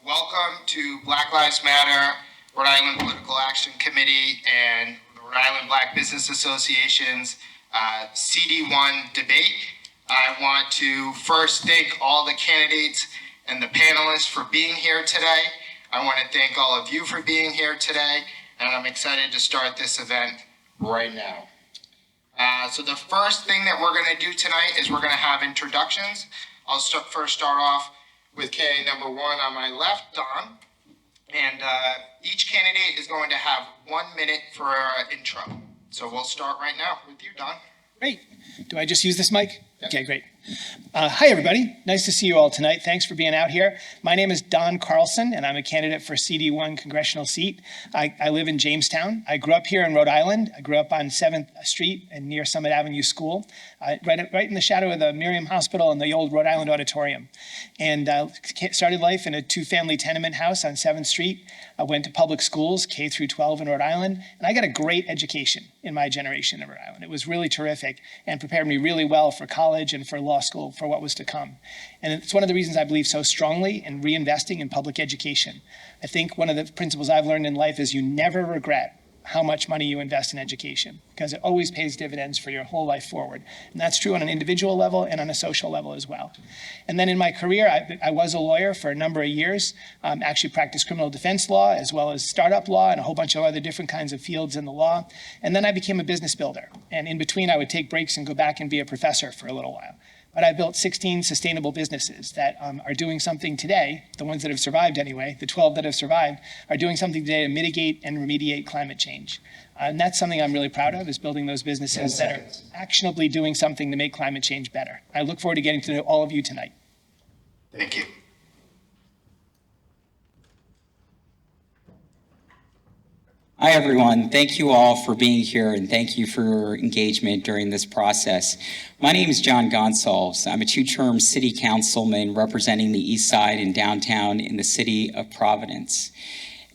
Welcome to Black Lives Matter, Rhode Island Political Action Committee, and the Rhode Island Black Business Association's CD1 debate. I want to first thank all the candidates and the panelists for being here today. I want to thank all of you for being here today, and I'm excited to start this event right now. So the first thing that we're going to do tonight is we're going to have introductions. I'll first start off with candidate number one on my left, Don. And each candidate is going to have 1 minute for an intro. So we'll start right now with you, Don. Great. Do I just use this mic? Yep. Okay, great. Hi, everybody. Nice to see you all tonight. Thanks for being out here. My name is Don Carlson, and I'm a candidate for CD1 congressional seat. I live in Jamestown. I grew up here in Rhode Island. I grew up on 7th Street and near Summit Avenue School, right in the shadow of the Miriam Hospital and the old Rhode Island Auditorium. And started life in a 2-family tenement house on 7th Street. I went to public schools, K through 12 in Rhode Island, and I got a great education in my generation in Rhode Island. It was really terrific and prepared me really well for college and for law school for what was to come. And it's one of the reasons I believe so strongly in reinvesting in public education. I think one of the principles I've learned in life is you never regret how much money you invest in education, because it always pays dividends for your whole life forward. And that's true on an individual level and on a social level as well. And then in my career, I was a lawyer for a number of years, actually practiced criminal defense law as well as startup law and a whole bunch of other different kinds of fields in the law. And then I became a business builder. And in between, I would take breaks and go back and be a professor for a little while. But I built 16 sustainable businesses that are doing something today, the ones that have survived anyway, the 12 that have survived, are doing something today to mitigate and remediate climate change. And that's something I'm really proud of, is building those businesses that are actionably doing something to make climate change better. I look forward to getting to know all of you tonight. Thank you. Hi, everyone. Thank you all for being here, and thank you for your engagement during this process. My name is John Gonsalves. I'm a 2-term city councilman representing the East Side and downtown in the city of Providence.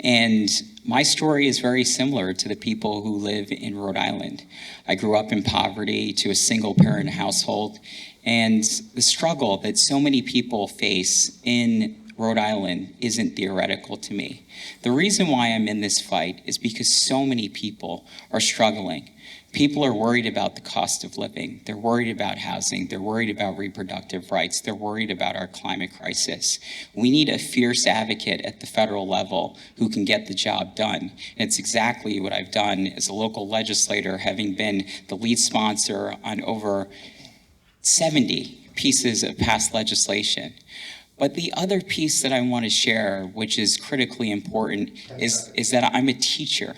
And my story is very similar to the people who live in Rhode Island. I grew up in poverty to a single-parent household, and the struggle that so many people face in Rhode Island isn't theoretical to me. The reason why I'm in this fight is because so many people are struggling. People are worried about the cost of living. They're worried about housing. They're worried about reproductive rights. They're worried about our climate crisis. We need a fierce advocate at the federal level who can get the job done. And it's exactly what I've done as a local legislator, having been the lead sponsor on over 70 pieces of past legislation. But the other piece that I want to share, which is critically important, is that I'm a teacher.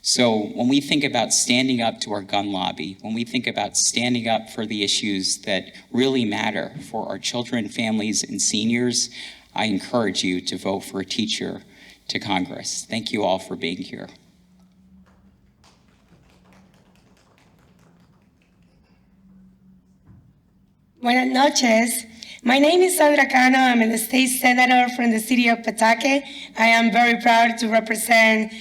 So when we think about standing up to our gun lobby, when we think about standing up for the issues that really matter for our children, families, and seniors, I encourage you to vote for a teacher to Congress. Thank you all for being here. Buenas noches. My name is Sandra Cano. I'm a state senator from the city of PAC. I am very proud to represent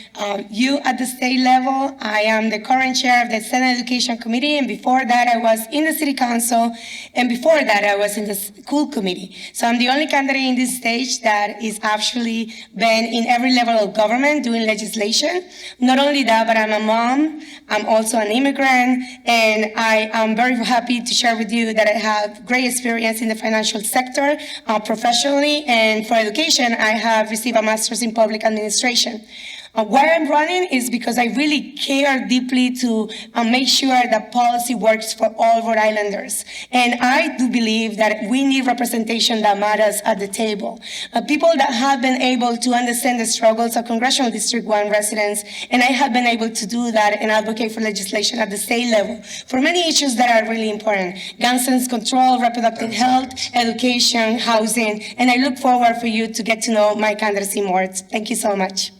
you at the state level. I am the current chair of the Senate Education Committee, and before that I was in the city council, and before that I was in the school committee. So I'm the only candidate in this stage that is actually been in every level of government doing legislation. Not only that, but I'm a mom. I'm also an immigrant, and I am very happy to share with you that I have great experience in the financial sector professionally, and for education I have received a master's in public administration. Why I'm running is because I really care deeply to make sure that policy works for all Rhode Islanders. And I do believe that we need representation that matters at the table. People that have been able to understand the struggles of Congressional District 1 residents, and I have been able to do that and advocate for legislation at the state level for many issues that are really important. Gun sense control, reproductive health, education, housing, and I look forward for you to get to know my candidacy more. Thank you so much.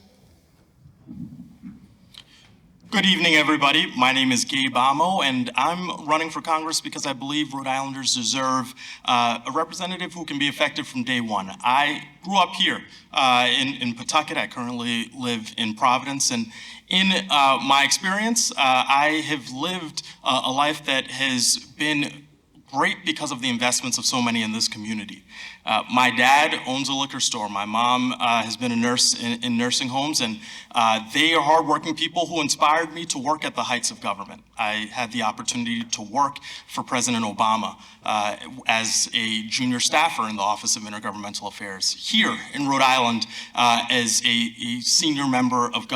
Good evening, everybody. My name is Gabe Amo, and I'm running for Congress because I believe Rhode Islanders deserve a representative who can be effective from day one. I grew up here in Pawtucket. I currently live in Providence, and in my experience, I have lived a life that has been great because of the investments of so many in this community. My dad owns a liquor store. My mom has been a nurse in nursing homes, and they are hardworking people who inspired me to work at the heights of government. I had the opportunity to work for President Obama as a junior staffer in the Office of Intergovernmental Affairs here in Rhode Island as a senior member of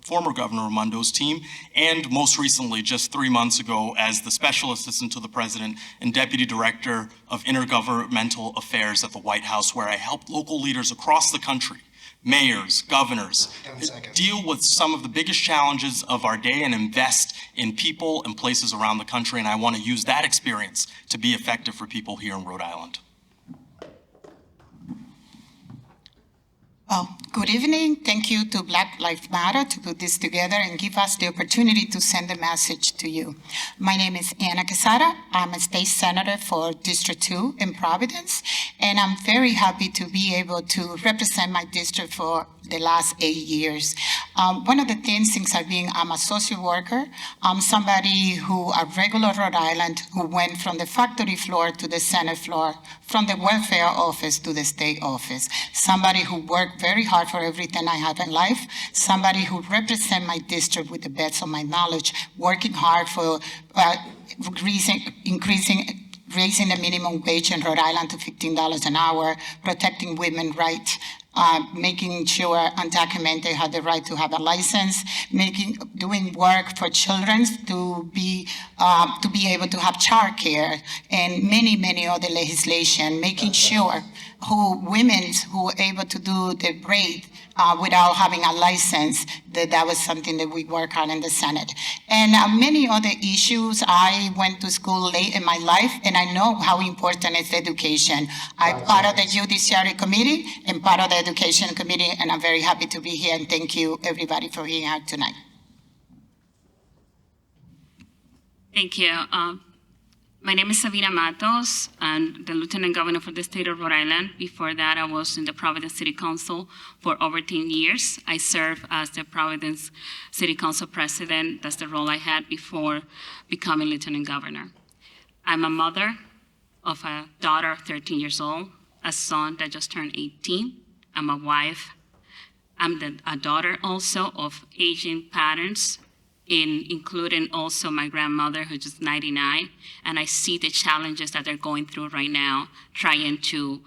former Governor Raimondo's team, and most recently, just 3 months ago, as the Special Assistant to the President and Deputy Director of Intergovernmental Affairs at the White House, where I helped local leaders across the country, mayors, governors, deal with some of the biggest challenges of our day and invest in people and places around the country. And I want to use that experience to be effective for people here in Rhode Island. Well, good evening. Thank you to Black Lives Matter to put this together and give us the opportunity to send a message to you. My name is Anna Quesada. I'm a state senator for District 2 in Providence, and I'm very happy to be able to represent my district for the last 8 years. One of the things, since I'm a social worker, I'm somebody who, a regular Rhode Island, who went from the factory floor to the Senate floor, from the welfare office to the state office, somebody who worked very hard for everything I have in life, somebody who represents my district with the best of my knowledge, working hard for raising the minimum wage in Rhode Island to $15 an hour, protecting women's rights, making sure undocumented have the right to have a license, doing work for children to be able to have childcare, and many other legislation, making sure women who are able to do the braid without having a license, that was something that we work on in the Senate. And many other issues. I went to school late in my life, and I know how important is education. I'm part of the Judiciary Committee and part of the Education Committee, and I'm very happy to be here, and thank you, everybody, for being here tonight. Thank you. My name is Sabina Matos. I'm the Lieutenant Governor for the state of Rhode Island. Before that, I was in the Providence City Council for over 10 years. I served as the Providence City Council President. That's the role I had before becoming Lieutenant Governor. I'm a mother of a daughter, 13 years old, a son that just turned 18. I'm a wife. I'm a daughter also of aging parents, including also my grandmother, who's just 99, and I see the challenges that they're going through right now, trying to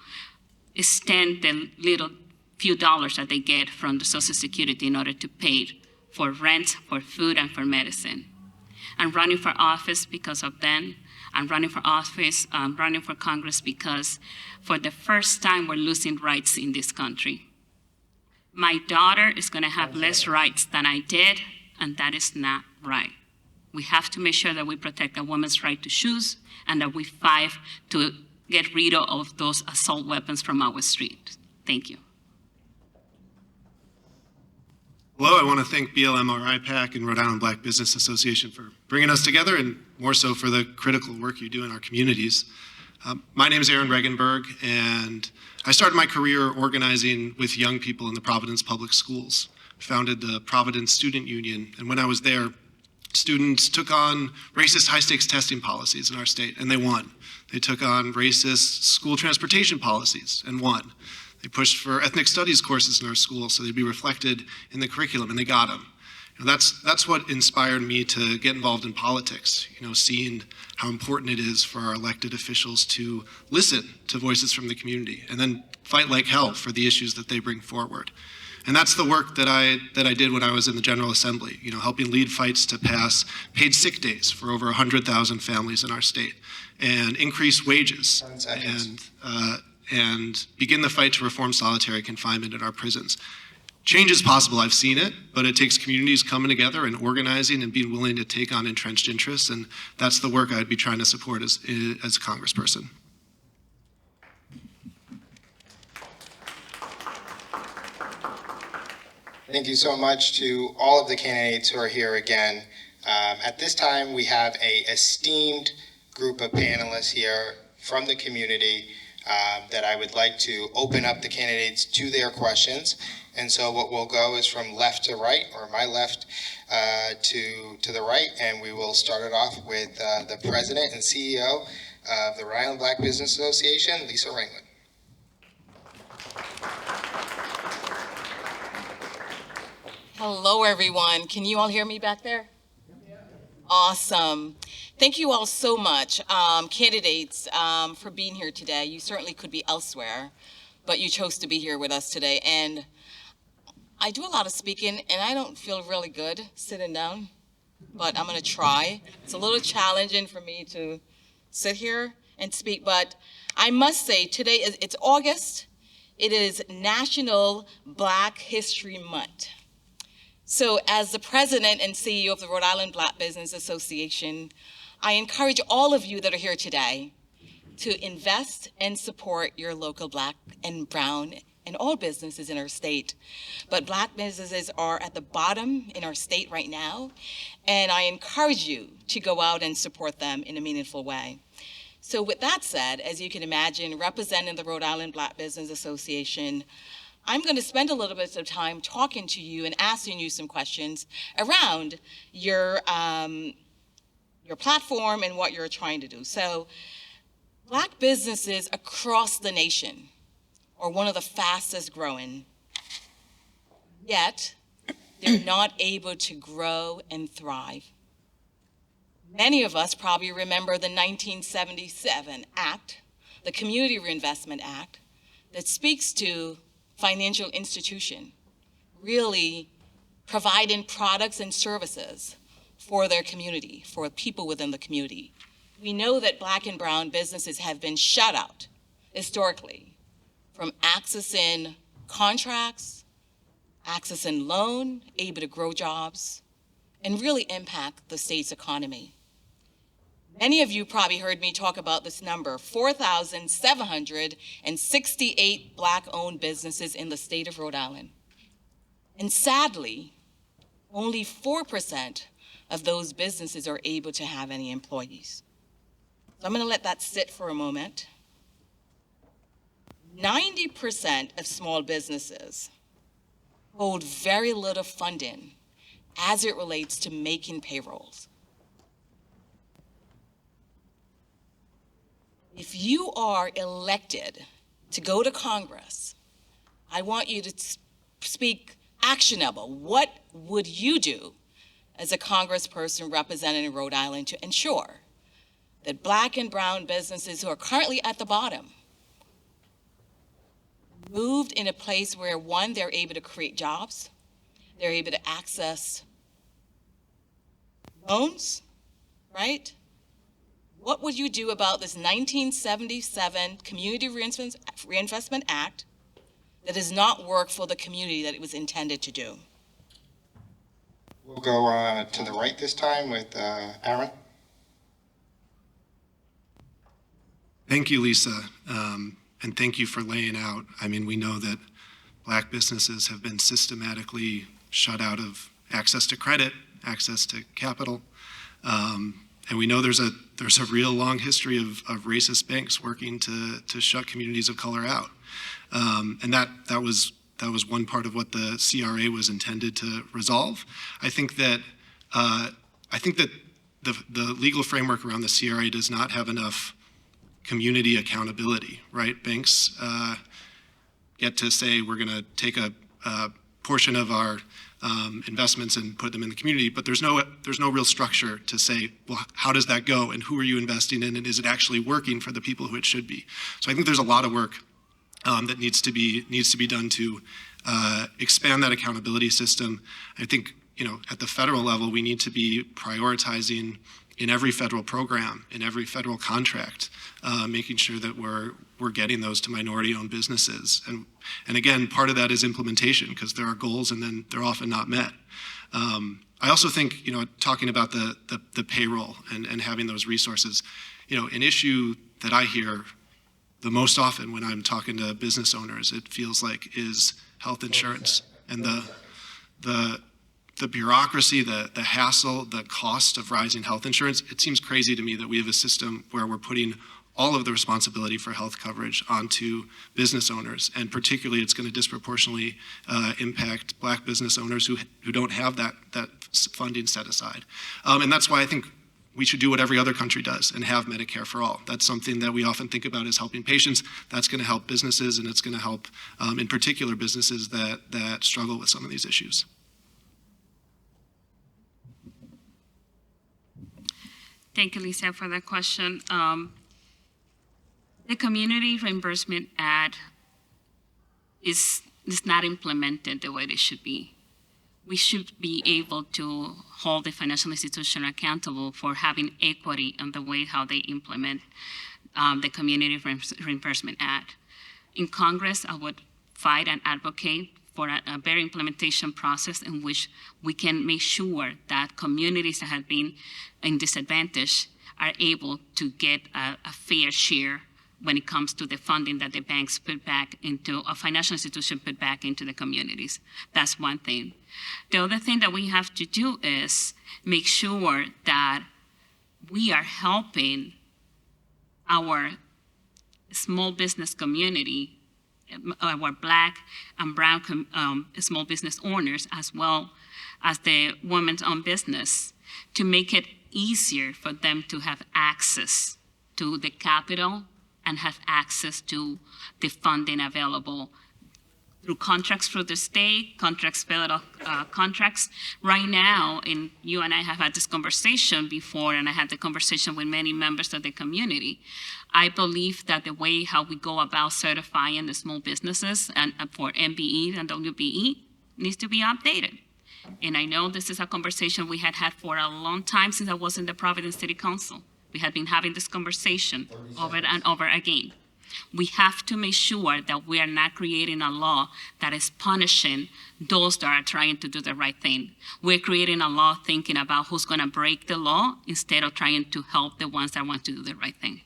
extend the little few dollars that they get from the Social Security in order to pay for rent, for food, and for medicine. I'm running for office because of them. I'm running for office, I'm running for Congress because for the first time, we're losing rights in this country. My daughter is gonna have less rights than I did, and that is not right. We have to make sure that we protect a woman's right to choose and that we fight to get rid of those assault weapons from our streets. Thank you. Hello, I want to thank BLM, PAC, and Rhode Island Black Business Association for bringing us together, and more so for the critical work you do in our communities. My name is Aaron Regenberg, and I started my career organizing with young people in the Providence Public Schools. Founded the Providence Student Union, and when I was there, students took on racist high-stakes testing policies in our state, and they won. They took on racist school transportation policies and won. They pushed for ethnic studies courses in our school so they'd be reflected in the curriculum, and they got them. That's what inspired me to get involved in politics, seeing how important it is for our elected officials to listen to voices from the community and then fight like hell for the issues that they bring forward. And that's the work that I did when I was in the General Assembly, helping lead fights to pass paid sick days for over 100,000 families in our state, and increase wages, and begin the fight to reform solitary confinement in our prisons. Change is possible, I've seen it, but it takes communities coming together and organizing and being willing to take on entrenched interests, and that's the work I'd be trying to support as a congressperson. Thank you so much to all of the candidates who are here again. At this time, we have an esteemed group of panelists here from the community that I would like to open up the candidates to their questions. And so what we'll go is from left to right, or my left to the right, and we will start it off with the President and CEO of the Rhode Island Black Business Association, Lisa Ringland. Hello, everyone. Can you all hear me back there? Awesome. Thank you all so much, candidates, for being here today. You certainly could be elsewhere, but you chose to be here with us today. And I do a lot of speaking, and I don't feel really good sitting down, but I'm going to try. It's a little challenging for me to sit here and speak, but I must say today it's August. It is National Black History Month. So as the president and CEO of the Rhode Island Black Business Association, I encourage all of you that are here today to invest and support your local Black and Brown and all businesses in our state. But Black businesses are at the bottom in our state right now, and I encourage you to go out and support them in a meaningful way. So with that said, as you can imagine, representing the Rhode Island Black Business Association, I'm going to spend a little bit of time talking to you and asking you some questions around your platform and what you're trying to do. So Black businesses across the nation are one of the fastest growing, yet they're not able to grow and thrive. Many of us probably remember the 1977 Act, the Community Reinvestment Act, that speaks to financial institution really providing products and services for their community, for people within the community. We know that Black and Brown businesses have been shut out historically from accessing contracts, accessing loan, able to grow jobs, and really impact the state's economy. Many of you probably heard me talk about this number, 4,768 Black-owned businesses in the state of Rhode Island. And sadly, only 4% of those businesses are able to have any employees. So I'm going to let that sit for a moment. 90% of small businesses hold very little funding as it relates to making payrolls. If you are elected to go to Congress, I want you to speak actionable. What would you do as a congressperson representing Rhode Island to ensure that Black and Brown businesses who are currently at the bottom moved in a place where, one, they're able to create jobs, they're able to access loans, right? What would you do about this 1977 Community Reinvestment Act that does not work for the community that it was intended to do? We'll go to the right this time with Aaron. Thank you, Lisa, and thank you for laying out. I mean, we know that Black businesses have been systematically shut out of access to credit, access to capital, and we know there's a real long history of racist banks working to shut communities of color out, and that was one part of what the CRA was intended to resolve. I think that the legal framework around the CRA does not have enough community accountability, right? Banks get to say we're going to take a portion of our investments and put them in the community, but there's no real structure to say, well, how does that go, and who are you investing in, and is it actually working for the people who it should be? So I think there's a lot of work that needs to be done to expand that accountability system. I think at the federal level we need to be prioritizing in every federal program, in every federal contract, making sure that we're getting those to minority-owned businesses. And again, part of that is implementation, because there are goals and then they're often not met. I also think, talking about the payroll and having those resources, an issue that I hear the most often when I'm talking to business owners, it feels like, is health insurance and the bureaucracy, the hassle, the cost of rising health insurance. It seems crazy to me that we have a system where we're putting all of the responsibility for health coverage onto business owners, and particularly it's going to disproportionately impact Black business owners who don't have that funding set aside. And that's why I think we should do what every other country does and have Medicare for all. That's something that we often think about as helping patients. That's going to help businesses, and it's going to help, in particular, businesses that struggle with some of these issues. Thank you, Lisa, for that question. The Community Reimbursement Act is not implemented the way it should be. We should be able to hold the financial institution accountable for having equity in the way how they implement the Community Reimbursement Act. In Congress, I would fight and advocate for a better implementation process in which we can make sure that communities that have been in disadvantage are able to get a fair share when it comes to the funding that the banks put back into, a financial institution put back into the communities. That's one thing. The other thing that we have to do is make sure that we are helping our small business community, our Black and brown small business owners, as well as the women's-owned business, to make it easier for them to have access to the capital and have access to the funding available through contracts through the state, contracts, federal contracts. Right now, and you and I have had this conversation before, and I had the conversation with many members of the community. I believe that the way how we go about certifying the small businesses and for MBE and WBE needs to be updated. And I know this is a conversation we had for a long time since I was in the Providence City Council. We had been having this conversation over and over again. We have to make sure that we are not creating a law that is punishing those that are trying to do the right thing. We're creating a law thinking about who's going to break the law instead of trying to help the ones that want to do the right thing.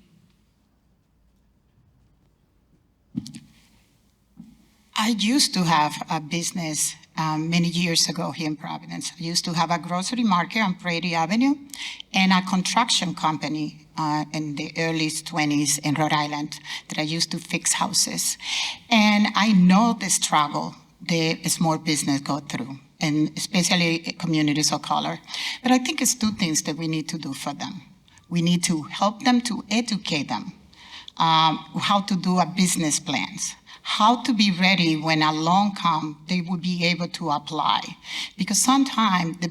I used to have a business many years ago here in Providence. I used to have a grocery market on Prairie Avenue and a construction company in the early 20s in Rhode Island that I used to fix houses. And I know the struggle the small business go through, and especially communities of color. But I think it's two things that we need to do for them. We need to help them, to educate them, how to do a business plans, how to be ready when a loan comes, they will be able to apply. Because sometimes the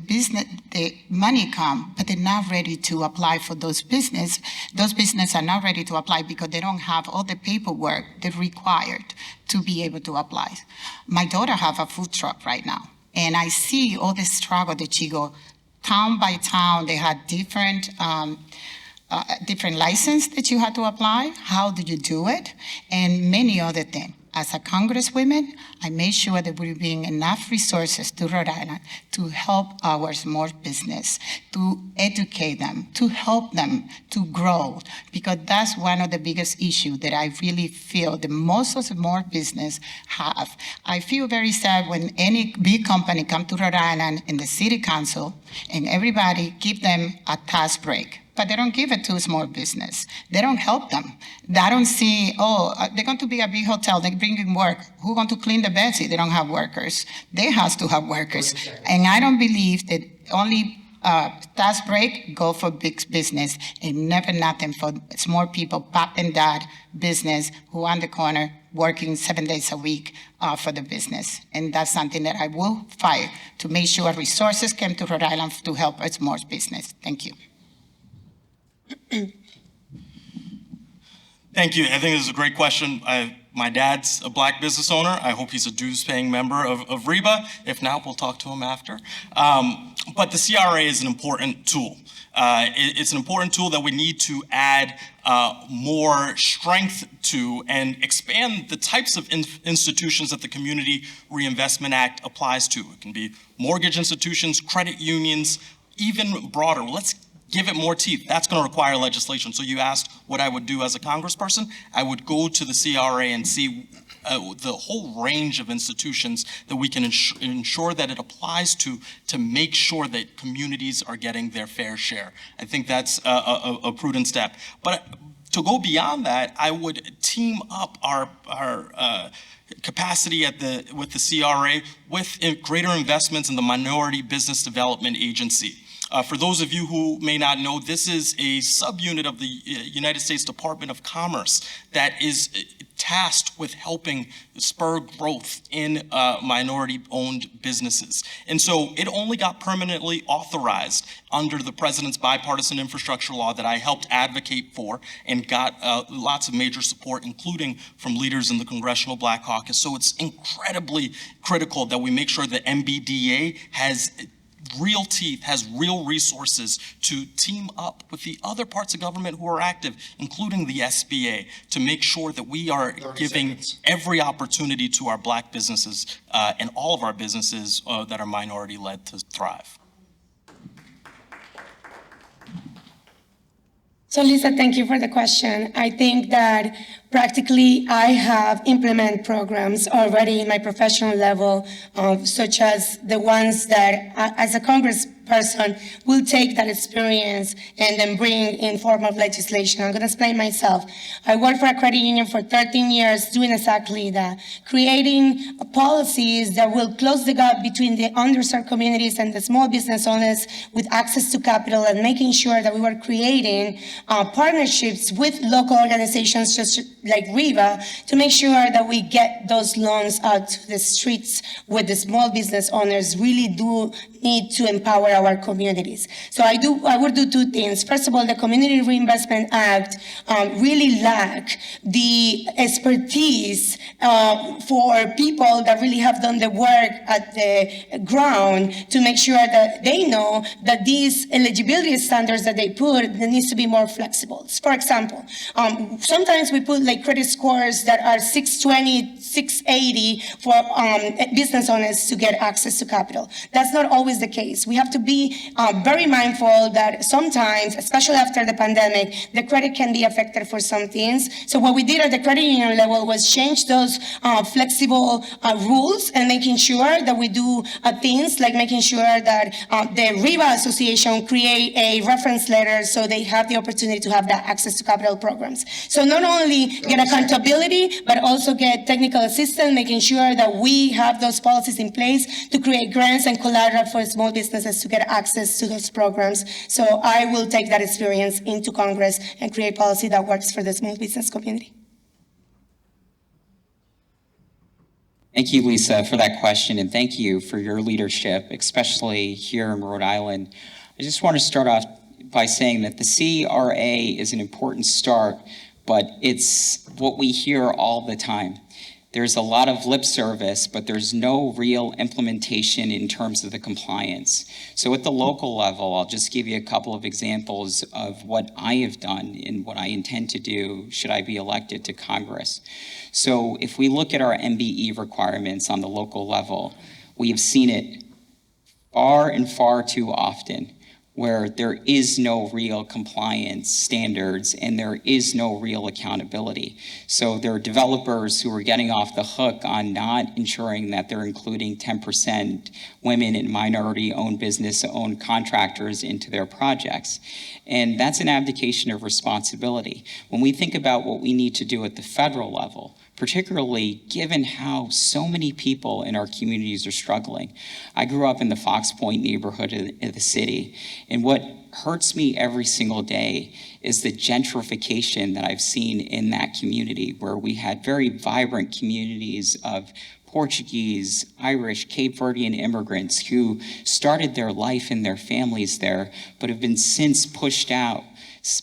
money comes, but they're not ready to apply for those business. Those businesses are not ready to apply because they don't have all the paperwork that's required to be able to apply. My daughter have a food truck right now, and I see all the struggle that she go town by town. They had different license that you had to apply. How do you do it? And many other things. As a congresswoman, I made sure that we bring enough resources to Rhode Island to help our small business, to educate them, to help them to grow, because that's one of the biggest issues that I really feel that most of small business have. I feel very sad when any big company come to Rhode Island in the city council and everybody give them a tax break. But they don't give it to a small business. They don't help them. They don't see, they're going to be a big hotel, they bring in work. Who's going to clean the beds if they don't have workers? They have to have workers. And I don't believe that only tax break go for big business and never nothing for small people, pop and dad business who on the corner working 7 days a week for the business. And that's something that I will fight to make sure resources come to Rhode Island to help a small business. Thank you. Thank you. I think this is a great question. My dad's a Black business owner. I hope he's a dues-paying member of REBA. If not, we'll talk to him after. But the CRA is an important tool. It's an important tool that we need to add more strength to and expand the types of institutions that the Community Reinvestment Act applies to. It can be mortgage institutions, credit unions, even broader. Let's give it more teeth. That's going to require legislation. So you asked what I would do as a congressperson. I would go to the CRA and see the whole range of institutions that we can ensure that it applies to make sure that communities are getting their fair share. I think that's a prudent step. But to go beyond that, I would team up our capacity with the CRA with greater investments in the Minority Business Development Agency. For those of you who may not know, this is a subunit of the United States Department of Commerce that is tasked with helping spur growth in minority-owned businesses. And so it only got permanently authorized under the president's bipartisan infrastructure law that I helped advocate for and got lots of major support, including from leaders in the Congressional Black Caucus. So it's incredibly critical that we make sure that MBDA has real teeth, has real resources to team up with the other parts of government who are active, including the SBA, to make sure that we are giving every opportunity to our Black businesses and all of our businesses that are minority-led to thrive. So Lisa, thank you for the question. I think that practically I have implemented programs already in my professional level, such as the ones that as a congressperson will take that experience and then bring in form of legislation. I'm going to explain myself. I worked for a credit union for 13 years doing exactly that, creating policies that will close the gap between the underserved communities and the small business owners with access to capital, and making sure that we were creating partnerships with local organizations just like RIVA to make sure that we get those loans out to the streets where the small business owners really do need to empower our communities. So I would do two things. First of all, the Community Reinvestment Act really lack the expertise for people that really have done the work at the ground to make sure that they know that these eligibility standards that they put, there needs to be more flexible. For example, sometimes we put like credit scores that are 620, 680 for business owners to get access to capital. That's not always the case. We have to be very mindful that sometimes, especially after the pandemic, the credit can be affected for some things. So what we did at the credit union level was change those flexible rules and making sure that we do things like making sure that the RIVA Association create a reference letter so they have the opportunity to have that access to capital programs. So not only get accountability, but also get technical assistance, making sure that we have those policies in place to create grants and collateral for small businesses to get access to those programs. So I will take that experience into Congress and create policy that works for the small business community. Thank you, Lisa, for that question, and thank you for your leadership, especially here in Rhode Island. I just want to start off by saying that the CRA is an important start, but it's what we hear all the time. There's a lot of lip service, but there's no real implementation in terms of the compliance. So at the local level, I'll just give you a couple of examples of what I have done and what I intend to do should I be elected to Congress. So if we look at our MBE requirements on the local level, we have seen it far and far too often where there is no real compliance standards and there is no real accountability. So there are developers who are getting off the hook on not ensuring that they're including 10% women and minority-owned business-owned contractors into their projects. And that's an abdication of responsibility. When we think about what we need to do at the federal level, particularly given how so many people in our communities are struggling. I grew up in the Fox Point neighborhood of the city, and what hurts me every single day is the gentrification that I've seen in that community, where we had very vibrant communities of Portuguese, Irish, Cape Verdean immigrants who started their life and their families there, but have been since pushed out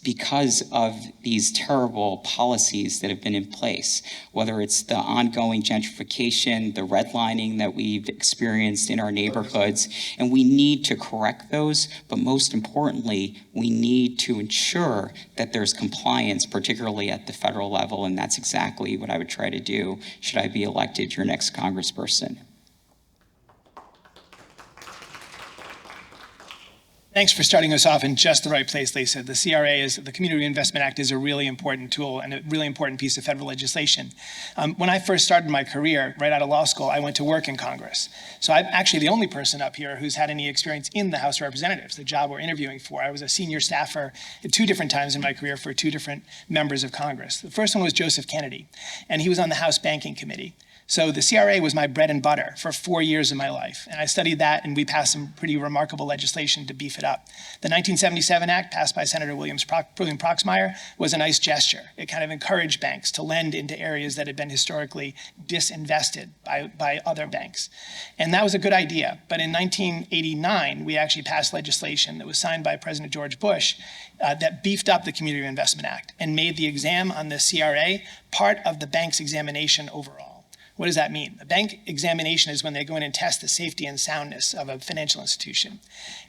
because of these terrible policies that have been in place, whether it's the ongoing gentrification, the redlining that we've experienced in our neighborhoods, and we need to correct those, but most importantly, we need to ensure that there's compliance, particularly at the federal level, and that's exactly what I would try to do should I be elected your next congressperson. Thanks for starting us off in just the right place, Lisa. The CRA, the Community Reinvestment Act, is a really important tool and a really important piece of federal legislation. When I first started my career, right out of law school, I went to work in Congress. So I'm actually the only person up here who's had any experience in the House of Representatives, the job we're interviewing for. I was a senior staffer at 2 different times in my career for 2 different members of Congress. The first one was Joseph Kennedy, and he was on the House Banking Committee. So the CRA was my bread and butter for 4 years of my life. And I studied that, and we passed some pretty remarkable legislation to beef it up. The 1977 Act, passed by Senator William Proxmire, was a nice gesture. It kind of encouraged banks to lend into areas that had been historically disinvested by other banks. And that was a good idea. But in 1989, we actually passed legislation that was signed by President George Bush that beefed up the Community Reinvestment Act and made the exam on the CRA part of the bank's examination overall. What does that mean? A bank examination is when they go in and test the safety and soundness of a financial institution.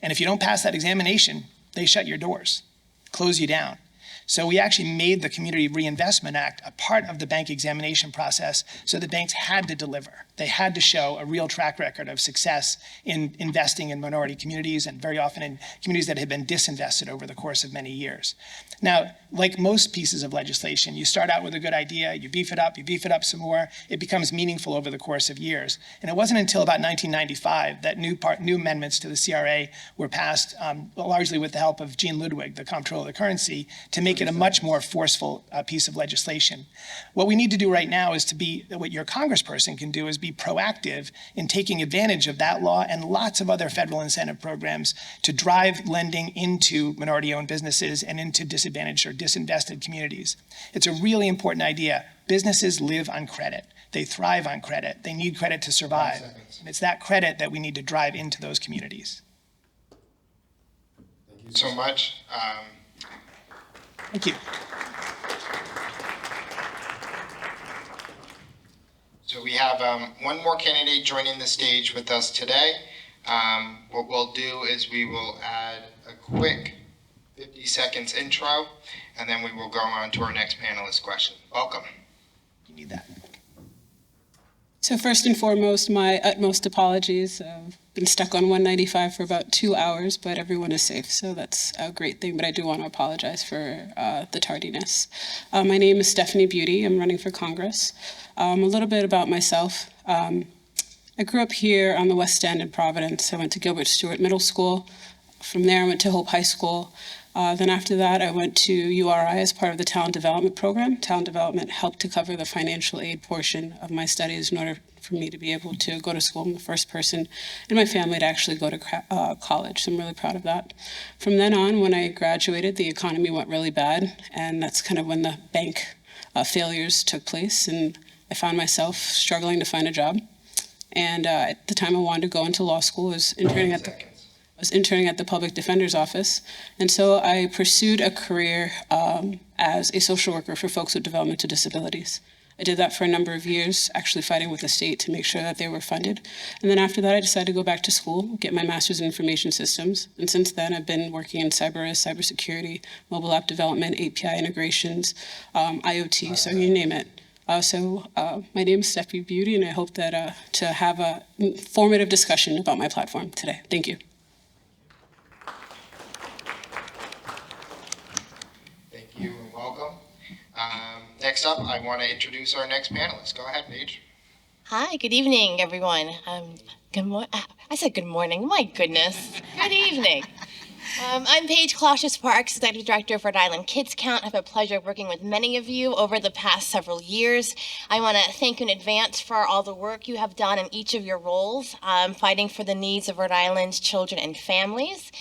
And if you don't pass that examination, they shut your doors, close you down. So we actually made the Community Reinvestment Act a part of the bank examination process so the banks had to deliver. They had to show a real track record of success in investing in minority communities and very often in communities that had been disinvested over the course of many years. Now, like most pieces of legislation, you start out with a good idea, you beef it up some more, it becomes meaningful over the course of years. And it wasn't until about 1995 that new amendments to the CRA were passed, largely with the help of Gene Ludwig, the Comptroller of the Currency, to make it a much more forceful piece of legislation. What we need to do right now is to be, what your congressperson can do is be proactive in taking advantage of that law and lots of other federal incentive programs to drive lending into minority-owned businesses and into disadvantaged or disinvested communities. It's a really important idea. Businesses live on credit. They thrive on credit. They need credit to survive. And it's that credit that we need to drive into those communities. Thank you so much. Thank you. So we have one more candidate joining the stage with us today. What we'll do is we will add a quick 50 seconds intro, and then we will go on to our next panelist question. Welcome. You need that. So first and foremost, my utmost apologies. I've been stuck on 195 for about 2 hours, but everyone is safe, so that's a great thing. But I do want to apologize for the tardiness. My name is Stephanie Beauty. I'm running for Congress. A little bit about myself. I grew up here on the West End in Providence. I went to Gilbert Stewart Middle School. From there, I went to Hope High School. Then after that, I went to URI as part of the Talent Development Program. Talent Development helped to cover the financial aid portion of my studies in order for me to be able to go to school. I'm the first person in my family to actually go to college, so I'm really proud of that. From then on, when I graduated, the economy went really bad, and that's kind of when the bank failures took place, and I found myself struggling to find a job. And at the time I wanted to go into law school, I was interning at the Public Defender's Office. And so I pursued a career as a social worker for folks with developmental disabilities. I did that for a number of years, actually fighting with the state to make sure that they were funded. And then after that, I decided to go back to school, get my master's in information systems. And since then, I've been working in cybersecurity, mobile app development, API integrations, IoT, so you name it. My name is Stephanie Beauty, and I hope that to have a informative discussion about my platform today. Thank you. Thank you and welcome. Next up, I want to introduce our next panelist. Go ahead, Paige. Hi, good evening, everyone. I said good morning. My goodness. Good evening. I'm Paige Closhis Parks, Executive Director for Rhode Island Kids Count. I've had the pleasure of working with many of you over the past several years. I want to thank you in advance for all the work you have done in each of your roles, fighting for the needs of Rhode Island's children and families.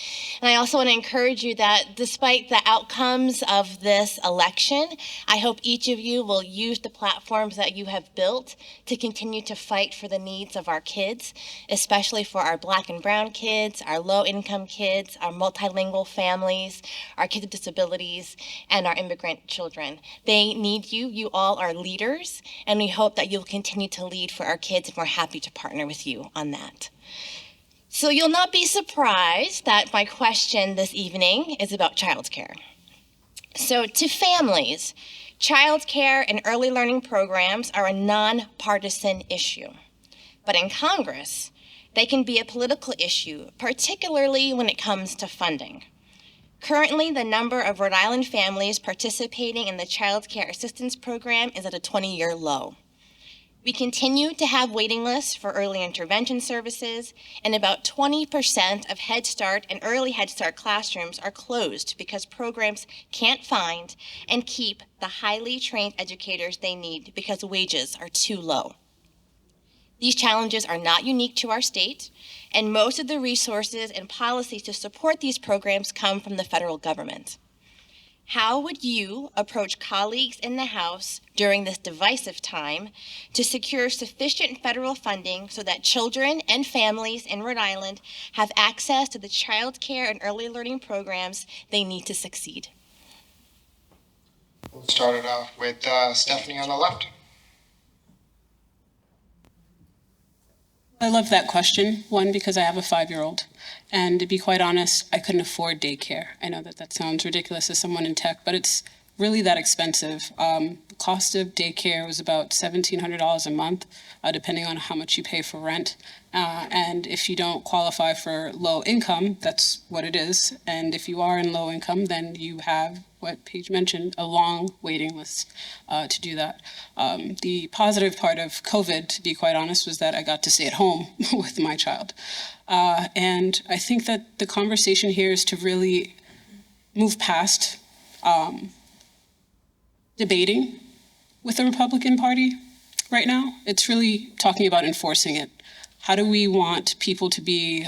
And I also want to encourage you that despite the outcomes of this election, I hope each of you will use the platforms that you have built to continue to fight for the needs of our kids, especially for our Black and brown kids, our low-income kids, our multilingual families, our kids with disabilities, and our immigrant children. They need you. You all are leaders, and we hope that you'll continue to lead for our kids, and we're happy to partner with you on that. So you'll not be surprised that my question this evening is about childcare. So to families, childcare and early learning programs are a nonpartisan issue. But in Congress, they can be a political issue, particularly when it comes to funding. Currently, the number of Rhode Island families participating in the Child Care Assistance Program is at a 20-year low. We continue to have waiting lists for early intervention services, and about 20% of Head Start and early Head Start classrooms are closed because programs can't find and keep the highly trained educators they need because wages are too low. These challenges are not unique to our state, and most of the resources and policies to support these programs come from the federal government. How would you approach colleagues in the House during this divisive time to secure sufficient federal funding so that children and families in Rhode Island have access to the child care and early learning programs they need to succeed? We'll start it off with Stephanie on the left. I love that question. One, because I have a 5-year-old. And to be quite honest, I couldn't afford daycare. I know that sounds ridiculous as someone in tech, but it's really that expensive. The cost of daycare was about $1,700 a month, depending on how much you pay for rent. And if you don't qualify for low income, that's what it is. And if you are in low income, then you have, what Paige mentioned, a long waiting list to do that. The positive part of COVID, to be quite honest, was that I got to stay at home with my child. And I think that the conversation here is to really move past debating with the Republican Party right now. It's really talking about enforcing it. How do we want people to be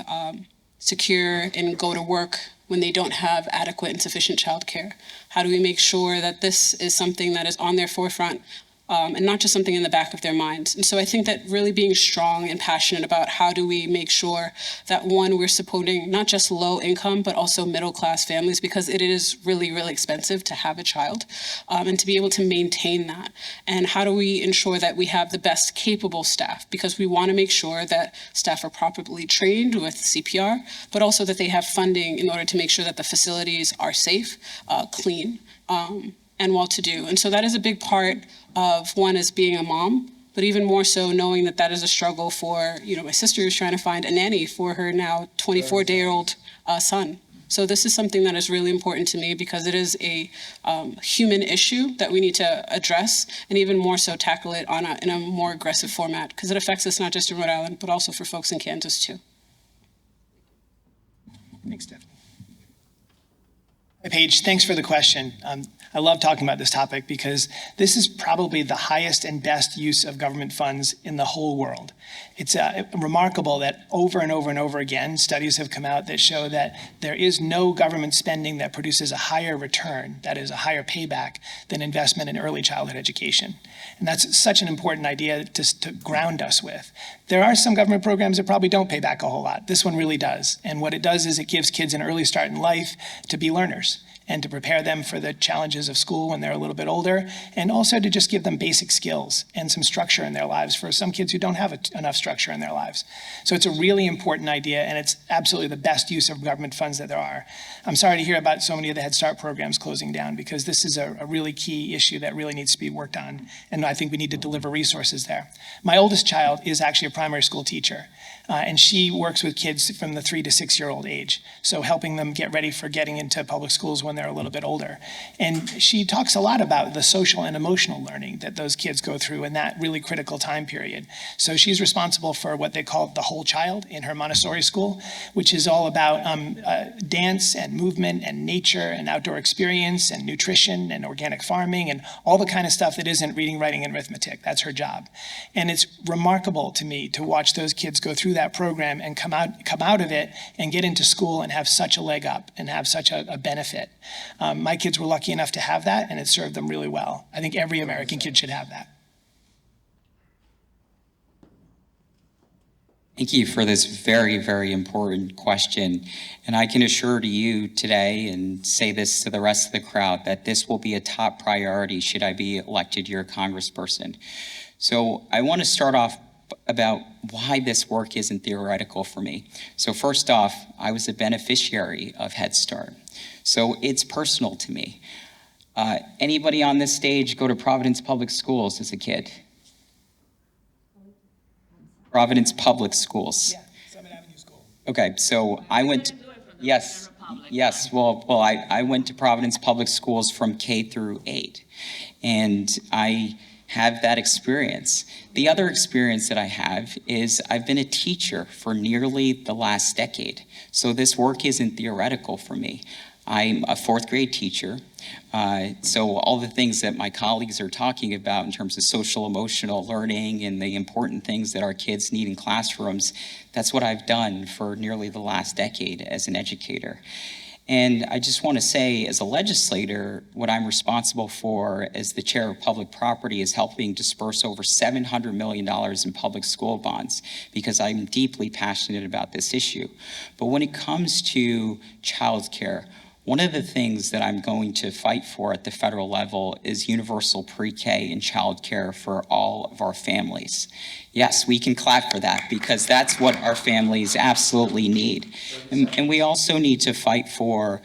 secure and go to work when they don't have adequate and sufficient childcare? How do we make sure that this is something that is on their forefront and not just something in the back of their minds? And so I think that really being strong and passionate about how do we make sure that, one, we're supporting not just low income, but also middle class families, because it is really, really expensive to have a child and to be able to maintain that. And how do we ensure that we have the best capable staff? Because we want to make sure that staff are properly trained with CPR, but also that they have funding in order to make sure that the facilities are safe, clean, and well-to-do. And so that is a big part of, one, is being a mom, but even more so knowing that that is a struggle for, my sister is trying to find a nanny for her now 24-day-old son. So this is something that is really important to me because it is a human issue that we need to address, and even more so tackle it in a more aggressive format, because it affects us not just in Rhode Island, but also for folks in Kansas too. Thanks, Stephanie. Hey, Paige, thanks for the question. I love talking about this topic because this is probably the highest and best use of government funds in the whole world. It's remarkable that over and over and over again, studies have come out that show that there is no government spending that produces a higher return, that is a higher payback, than investment in early childhood education. And that's such an important idea to ground us with. There are some government programs that probably don't pay back a whole lot. This one really does. And what it does is it gives kids an early start in life to be learners and to prepare them for the challenges of school when they're a little bit older, and also to just give them basic skills and some structure in their lives for some kids who don't have enough structure in their lives. So it's a really important idea, and it's absolutely the best use of government funds that there are. I'm sorry to hear about so many of the Head Start programs closing down, because this is a really key issue that really needs to be worked on, and I think we need to deliver resources there. My oldest child is actually a primary school teacher, and she works with kids from the 3 to 6 year old age, so helping them get ready for getting into public schools when they're a little bit older. And she talks a lot about the social and emotional learning that those kids go through in that really critical time period. So she's responsible for what they call the whole child in her Montessori school, which is all about dance and movement and nature and outdoor experience and nutrition and organic farming and all the kind of stuff that isn't reading, writing, and arithmetic. That's her job. And it's remarkable to me to watch those kids go through that program and come out of it and get into school and have such a leg up and have such a benefit. My kids were lucky enough to have that, and it served them really well. I think every American kid should have that. Thank you for this very, very important question. And I can assure to you today, and say this to the rest of the crowd, that this will be a top priority should I be elected your congressperson. So I want to start off about why this work isn't theoretical for me. So first off, I was a beneficiary of Head Start. So it's personal to me. Anybody on this stage go to Providence Public Schools as a kid? Providence Public Schools. Yeah, Summit Avenue School. Okay, so I went, yes, well, I went to Providence Public Schools from K through 8, and I have that experience. The other experience that I have is I've been a teacher for nearly the last decade, so this work isn't theoretical for me. I'm a fourth grade teacher. So all the things that my colleagues are talking about in terms of social emotional learning and the important things that our kids need in classrooms, that's what I've done for nearly the last decade as an educator. And I just want to say, as a legislator, what I'm responsible for as the chair of public property is helping disperse over $700 million in public school bonds, because I'm deeply passionate about this issue. But when it comes to childcare, one of the things that I'm going to fight for at the federal level is universal pre-K and childcare for all of our families. Yes, we can clap for that, because that's what our families absolutely need. And we also need to fight for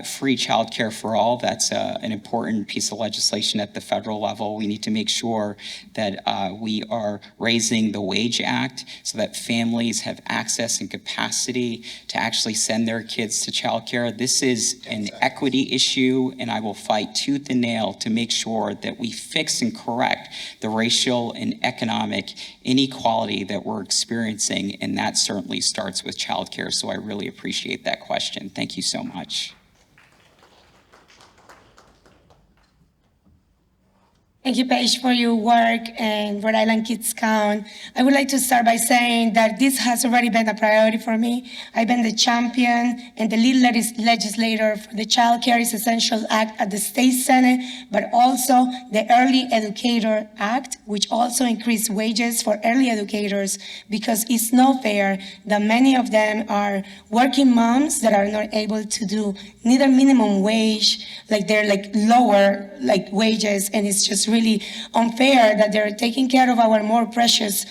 free childcare for all. That's an important piece of legislation at the federal level. We need to make sure that we are raising the Wage Act so that families have access and capacity to actually send their kids to childcare. This is an equity issue, and I will fight tooth and nail to make sure that we fix and correct the racial and economic inequality that we're experiencing, and that certainly starts with childcare. So I really appreciate that question. Thank you so much. Thank you, Paige, for your work and Rhode Island Kids Count. I would like to start by saying that this has already been a priority for me. I've been the champion and the lead legislator for the Child Care is Essential Act at the State Senate, but also the Early Educator Act, which also increased wages for early educators, because it's not fair that many of them are working moms that are not able to do neither minimum wage, like they're like lower like wages, and it's just really unfair that they're taking care of our more precious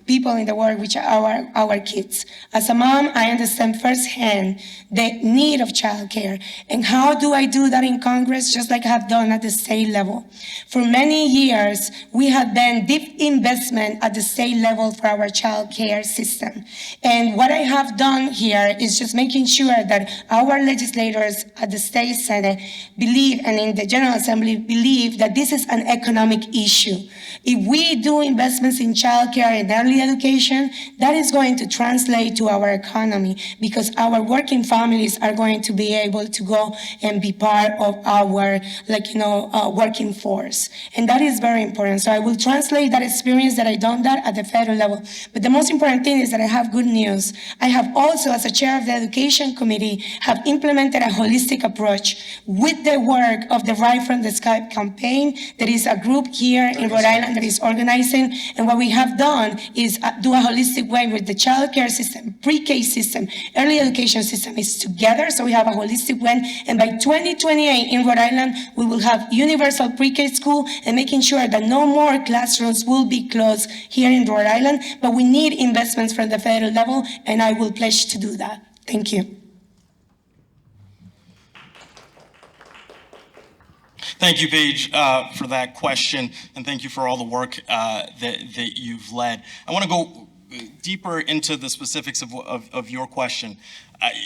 people in the world, which are our kids. As a mom, I understand firsthand the need of childcare. And how do I do that in Congress? Just like I have done at the state level. For many years, we have been deep investment at the state level for our childcare system. And what I have done here is just making sure that our legislators at the state Senate believe, and in the General Assembly believe, that this is an economic issue. If we do investments in childcare and early education, that is going to translate to our economy, because our working families are going to be able to go and be part of our, working force. And that is very important. So I will translate that experience that I done that at the federal level. But the most important thing is that I have good news. I have also, as a chair of the Education Committee, have implemented a holistic approach with the work of the Right from the Sky campaign. There is a group here in Rhode Island that is organizing, and what we have done is do a holistic way with the child care system, pre-K system, early education system is together, so we have a holistic way, and by 2028 in Rhode Island, we will have universal pre-K school and making sure that no more classrooms will be closed here in Rhode Island, but we need investments from the federal level, and I will pledge to do that. Thank you. Thank you, Paige, for that question, and thank you for all the work that you've led. I want to go deeper into the specifics of your question.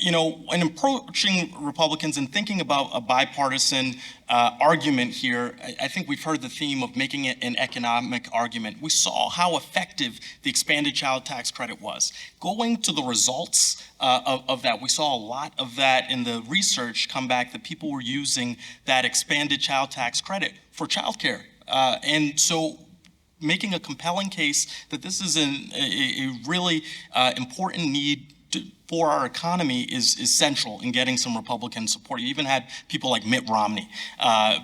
In approaching Republicans and thinking about a bipartisan argument here, I think we've heard the theme of making it an economic argument. We saw how effective the expanded child tax credit was. Going to the results of that, we saw a lot of that in the research come back that people were using that expanded child tax credit for childcare. And so making a compelling case that this is a really important need for our economy is central in getting some Republican support. You even had people like Mitt Romney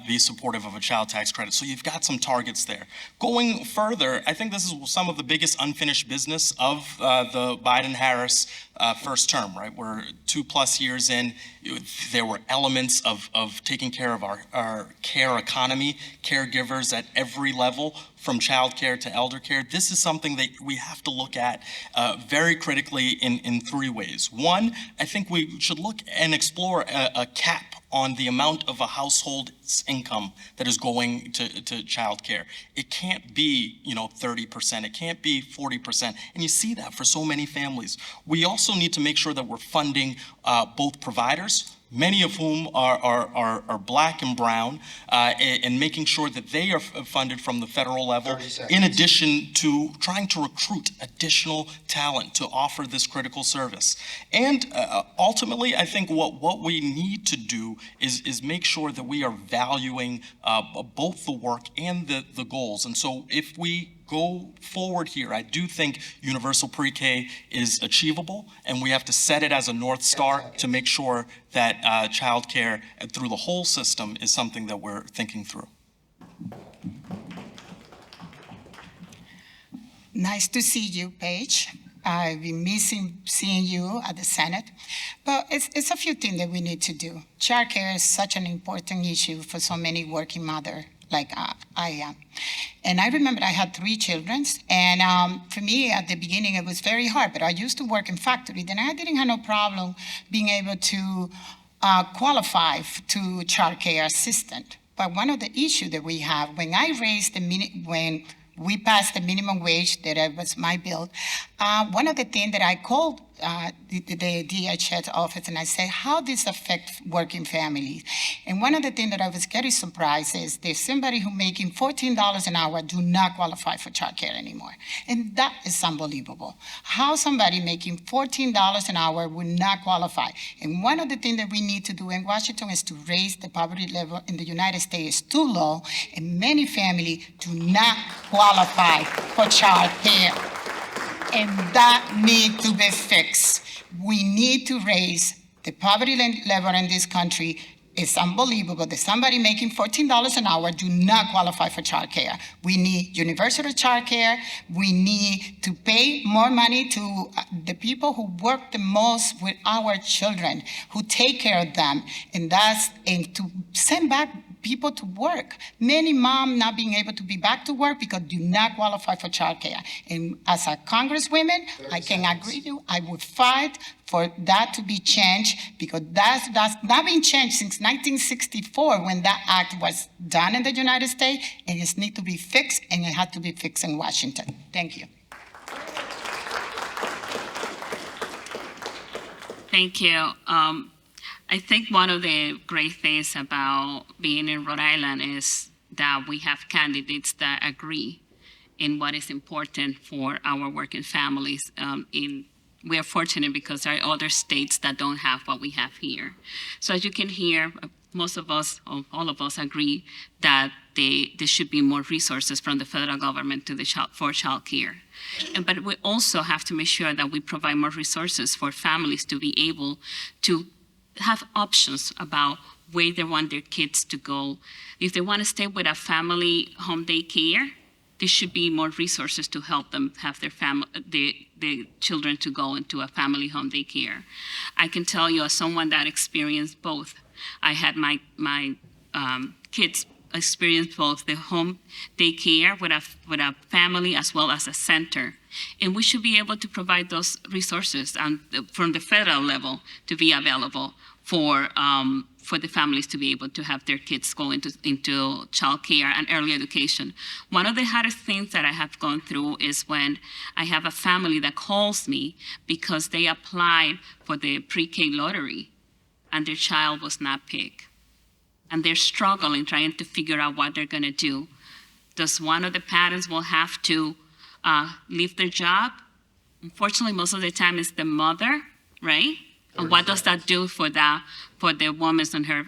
be supportive of a child tax credit. So you've got some targets there. Going further, I think this is some of the biggest unfinished business of the Biden-Harris first term, right? We're 2+ years in. There were elements of taking care of our care economy, caregivers at every level, from child care to elder care. This is something that we have to look at very critically in 3 ways. One, I think we should look and explore a cap on the amount of a household's income that is going to childcare. It can't be, 30%. It can't be 40%. And you see that for so many families. We also need to make sure that we're funding both providers, many of whom are black and brown, and making sure that they are funded from the federal level, in addition to trying to recruit additional talent to offer this critical service. And ultimately, I think what we need to do is make sure that we are valuing both the work and the goals. And so if we go forward here, I do think universal pre-K is achievable, and we have to set it as a North Star to make sure that childcare through the whole system is something that we're thinking through. Nice to see you, Paige. I've been missing seeing you at the Senate. But it's a few things that we need to do. Childcare is such an important issue for so many working mothers like I am. And I remember I had 3 children, and for me at the beginning it was very hard, but I used to work in factory, then I didn't have no problem being able to qualify to childcare assistant. But one of the issues that we have, when we passed the minimum wage, that was my bill, one of the things that I called the DHS office and I said, how this affect working families? And one of the things that I was getting surprised is there's somebody who making $14 an hour do not qualify for childcare anymore. And that is unbelievable. How somebody making $14 an hour would not qualify. And one of the things that we need to do in Washington is to raise the poverty level in the United States too low, and many families do not qualify for childcare. And that needs to be fixed. We need to raise the poverty level in this country. It's unbelievable that somebody making $14 an hour do not qualify for childcare. We need universal childcare. We need to pay more money to the people who work the most with our children, who take care of them, and to send back people to work. Many moms not being able to be back to work because do not qualify for childcare. And as a congresswoman, I can agree with you. I would fight for that to be changed, because that's not been changed since 1964 when that act was done in the United States, and it needs to be fixed, and it had to be fixed in Washington. Thank you. Thank you. I think one of the great things about being in Rhode Island is that we have candidates that agree in what is important for our working families. We are fortunate because there are other states that don't have what we have here. So as you can hear, most of us, or all of us, agree that there should be more resources from the federal government for child care. But we also have to make sure that we provide more resources for families to be able to have options about where they want their kids to go. If they want to stay with a family home daycare, there should be more resources to help them have their children to go into a family home daycare. I can tell you, as someone that experienced both, I had my kids experience both the home daycare with a family as well as a center. And we should be able to provide those resources from the federal level to be available for the families to be able to have their kids go into child care and early education. One of the hardest things that I have gone through is when I have a family that calls me because they applied for the pre-K lottery and their child was not picked. And they're struggling, trying to figure out what they're gonna do. Does one of the parents will have to leave their job? Unfortunately, most of the time it's the mother, right? And what does that do for the woman in her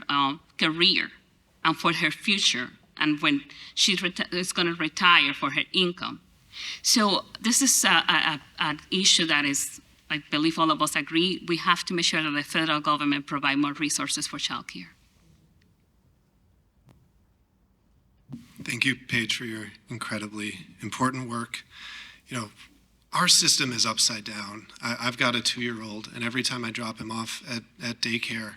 career and for her future, and when she's going to retire, for her income? So this is an issue that is, I believe all of us agree, we have to make sure that the federal government provide more resources for child care. Thank you, Paige, for your incredibly important work. Our system is upside down. I've got a 2-year-old, and every time I drop him off at daycare,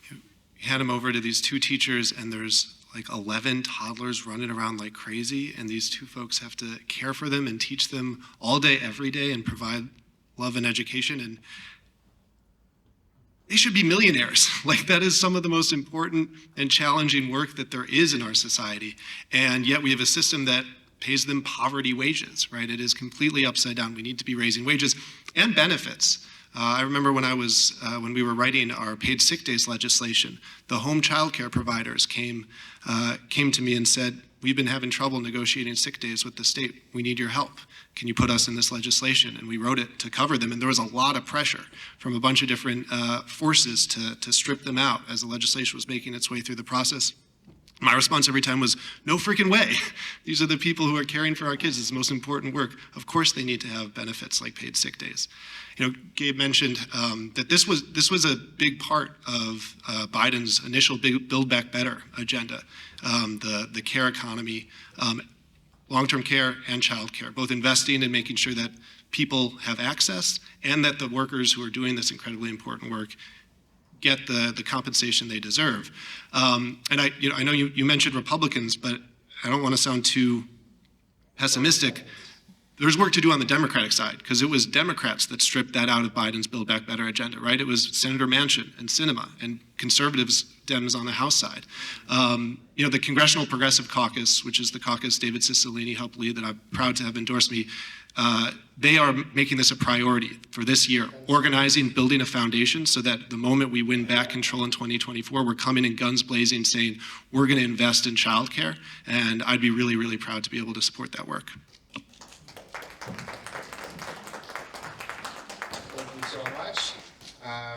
you hand him over to these 2 teachers, and there's like 11 toddlers running around like crazy, and these 2 folks have to care for them and teach them all day, every day, and provide love and education. And they should be millionaires. Like, that is some of the most important and challenging work that there is in our society. And yet we have a system that pays them poverty wages, right? It is completely upside down. We need to be raising wages and benefits. I remember when we were writing our paid sick days legislation, the home child care providers came to me and said, we've been having trouble negotiating sick days with the state. We need your help. Can you put us in this legislation? And we wrote it to cover them. And there was a lot of pressure from a bunch of different forces to strip them out as the legislation was making its way through the process. My response every time was, no freaking way. These are the people who are caring for our kids. It's the most important work. Of course they need to have benefits like paid sick days. You know, Gabe mentioned that this was a big part of Biden's initial Build Back Better agenda, the care economy, long-term care and child care, both investing and making sure that people have access and that the workers who are doing this incredibly important work get the compensation they deserve. And I know you mentioned Republicans, but I don't want to sound too pessimistic. There's work to do on the Democratic side, because it was Democrats that stripped that out of Biden's Build Back Better agenda, right? It was Senator Manchin and Sinema and conservatives, Dems on the House side. You know, the Congressional Progressive Caucus, which is the caucus David Cicilline helped lead, that I'm proud to have endorsed me, they are making this a priority for this year, organizing, building a foundation so that the moment we win back control in 2024, we're coming in guns blazing saying, we're going to invest in childcare, and I'd be really, really proud to be able to support that work. Thank you so much.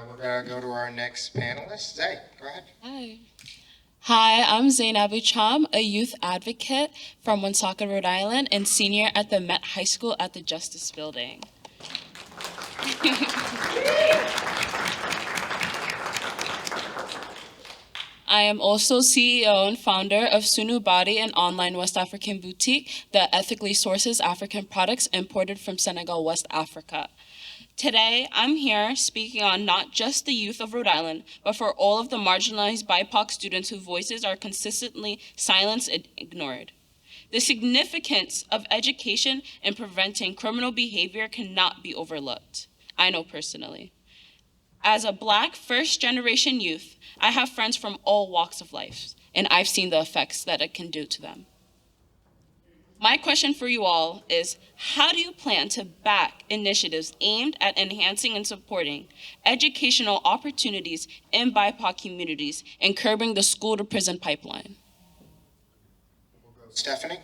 We're going to go to our next panelist. Zay, go ahead. Hi, I'm Zainab Cham, a youth advocate from Woonsocket, Rhode Island, and senior at the Met High School at the Justice Building. I am also CEO and founder of Sunu Badi, an online West African boutique that ethically sources African products imported from Senegal, West Africa. Today, I'm here speaking on not just the youth of Rhode Island, but for all of the marginalized BIPOC students whose voices are consistently silenced and ignored. The significance of education in preventing criminal behavior cannot be overlooked. I know personally. As a Black first-generation youth, I have friends from all walks of life, and I've seen the effects that it can do to them. My question for you all is, how do you plan to back initiatives aimed at enhancing and supporting educational opportunities in BIPOC communities and curbing the school-to-prison pipeline? We'll go Stephanie.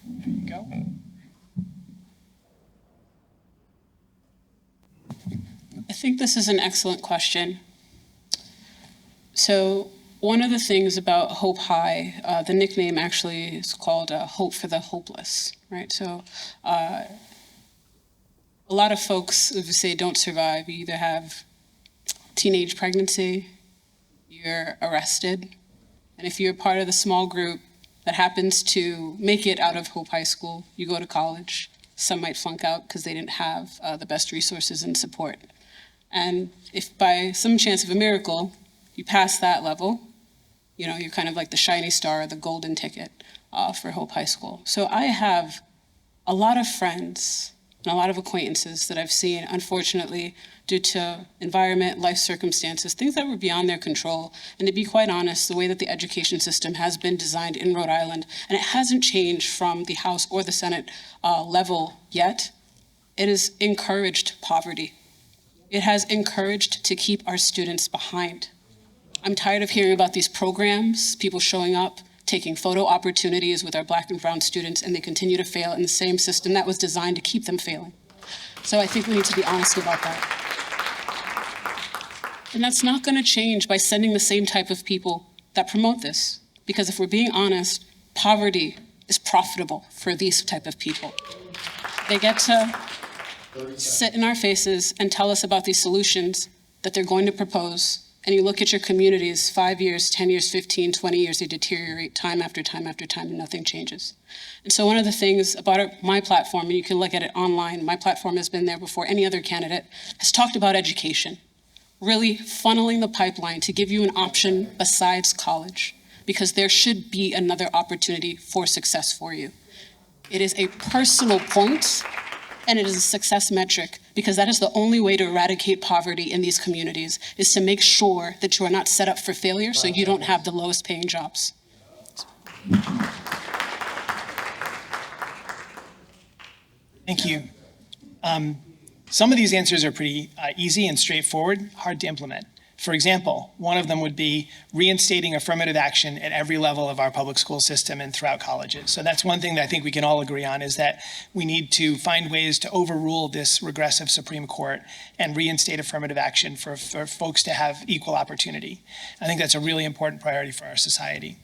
There you go. I think this is an excellent question. So one of the things about Hope High, the nickname actually is called Hope for the Hopeless, right? So a lot of folks, if you say don't survive, you either have teenage pregnancy, you're arrested, and if you're part of the small group that happens to make it out of Hope High School, you go to college. Some might flunk out because they didn't have the best resources and support. And if by some chance of a miracle, you pass that level, you know, you're kind of like the shiny star, the golden ticket for Hope High School. So I have a lot of friends and a lot of acquaintances that I've seen, unfortunately, due to environment, life circumstances, things that were beyond their control. And to be quite honest, the way that the education system has been designed in Rhode Island, and it hasn't changed from the House or the Senate level yet, it has encouraged poverty. It has encouraged to keep our students behind. I'm tired of hearing about these programs, people showing up, taking photo opportunities with our Black and brown students, and they continue to fail in the same system that was designed to keep them failing. So I think we need to be honest about that. And that's not going to change by sending the same type of people that promote this. Because if we're being honest, poverty is profitable for these type of people. They get to sit in our faces and tell us about these solutions that they're going to propose. And you look at your communities, 5 years, 10 years, 15, 20 years, they deteriorate time after time after time, and nothing changes. And so one of the things about my platform, and you can look at it online, my platform has been there before any other candidate, has talked about education, really funneling the pipeline to give you an option besides college, because there should be another opportunity for success for you. It is a personal point, and it is a success metric, because that is the only way to eradicate poverty in these communities, is to make sure that you are not set up for failure so you don't have the lowest paying jobs. Thank you. Some of these answers are pretty easy and straightforward, hard to implement. For example, one of them would be reinstating affirmative action at every level of our public school system and throughout colleges. So that's one thing that I think we can all agree on, is that we need to find ways to overrule this regressive Supreme Court and reinstate affirmative action for folks to have equal opportunity. I think that's a really important priority for our society.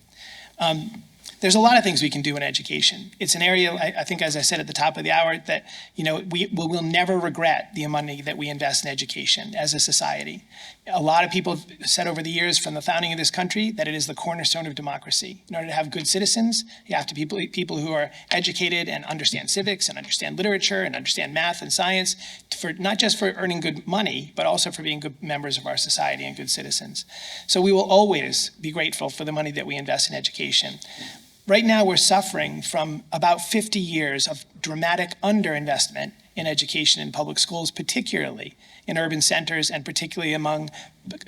There's a lot of things we can do in education. It's an area, I think, as I said at the top of the hour, that we will never regret the money that we invest in education as a society. A lot of people have said over the years from the founding of this country that it is the cornerstone of democracy. In order to have good citizens, you have to be people who are educated and understand civics and understand literature and understand math and science, for not just for earning good money, but also for being good members of our society and good citizens. So we will always be grateful for the money that we invest in education. Right now, we're suffering from about 50 years of dramatic underinvestment in education in public schools, particularly in urban centers and particularly among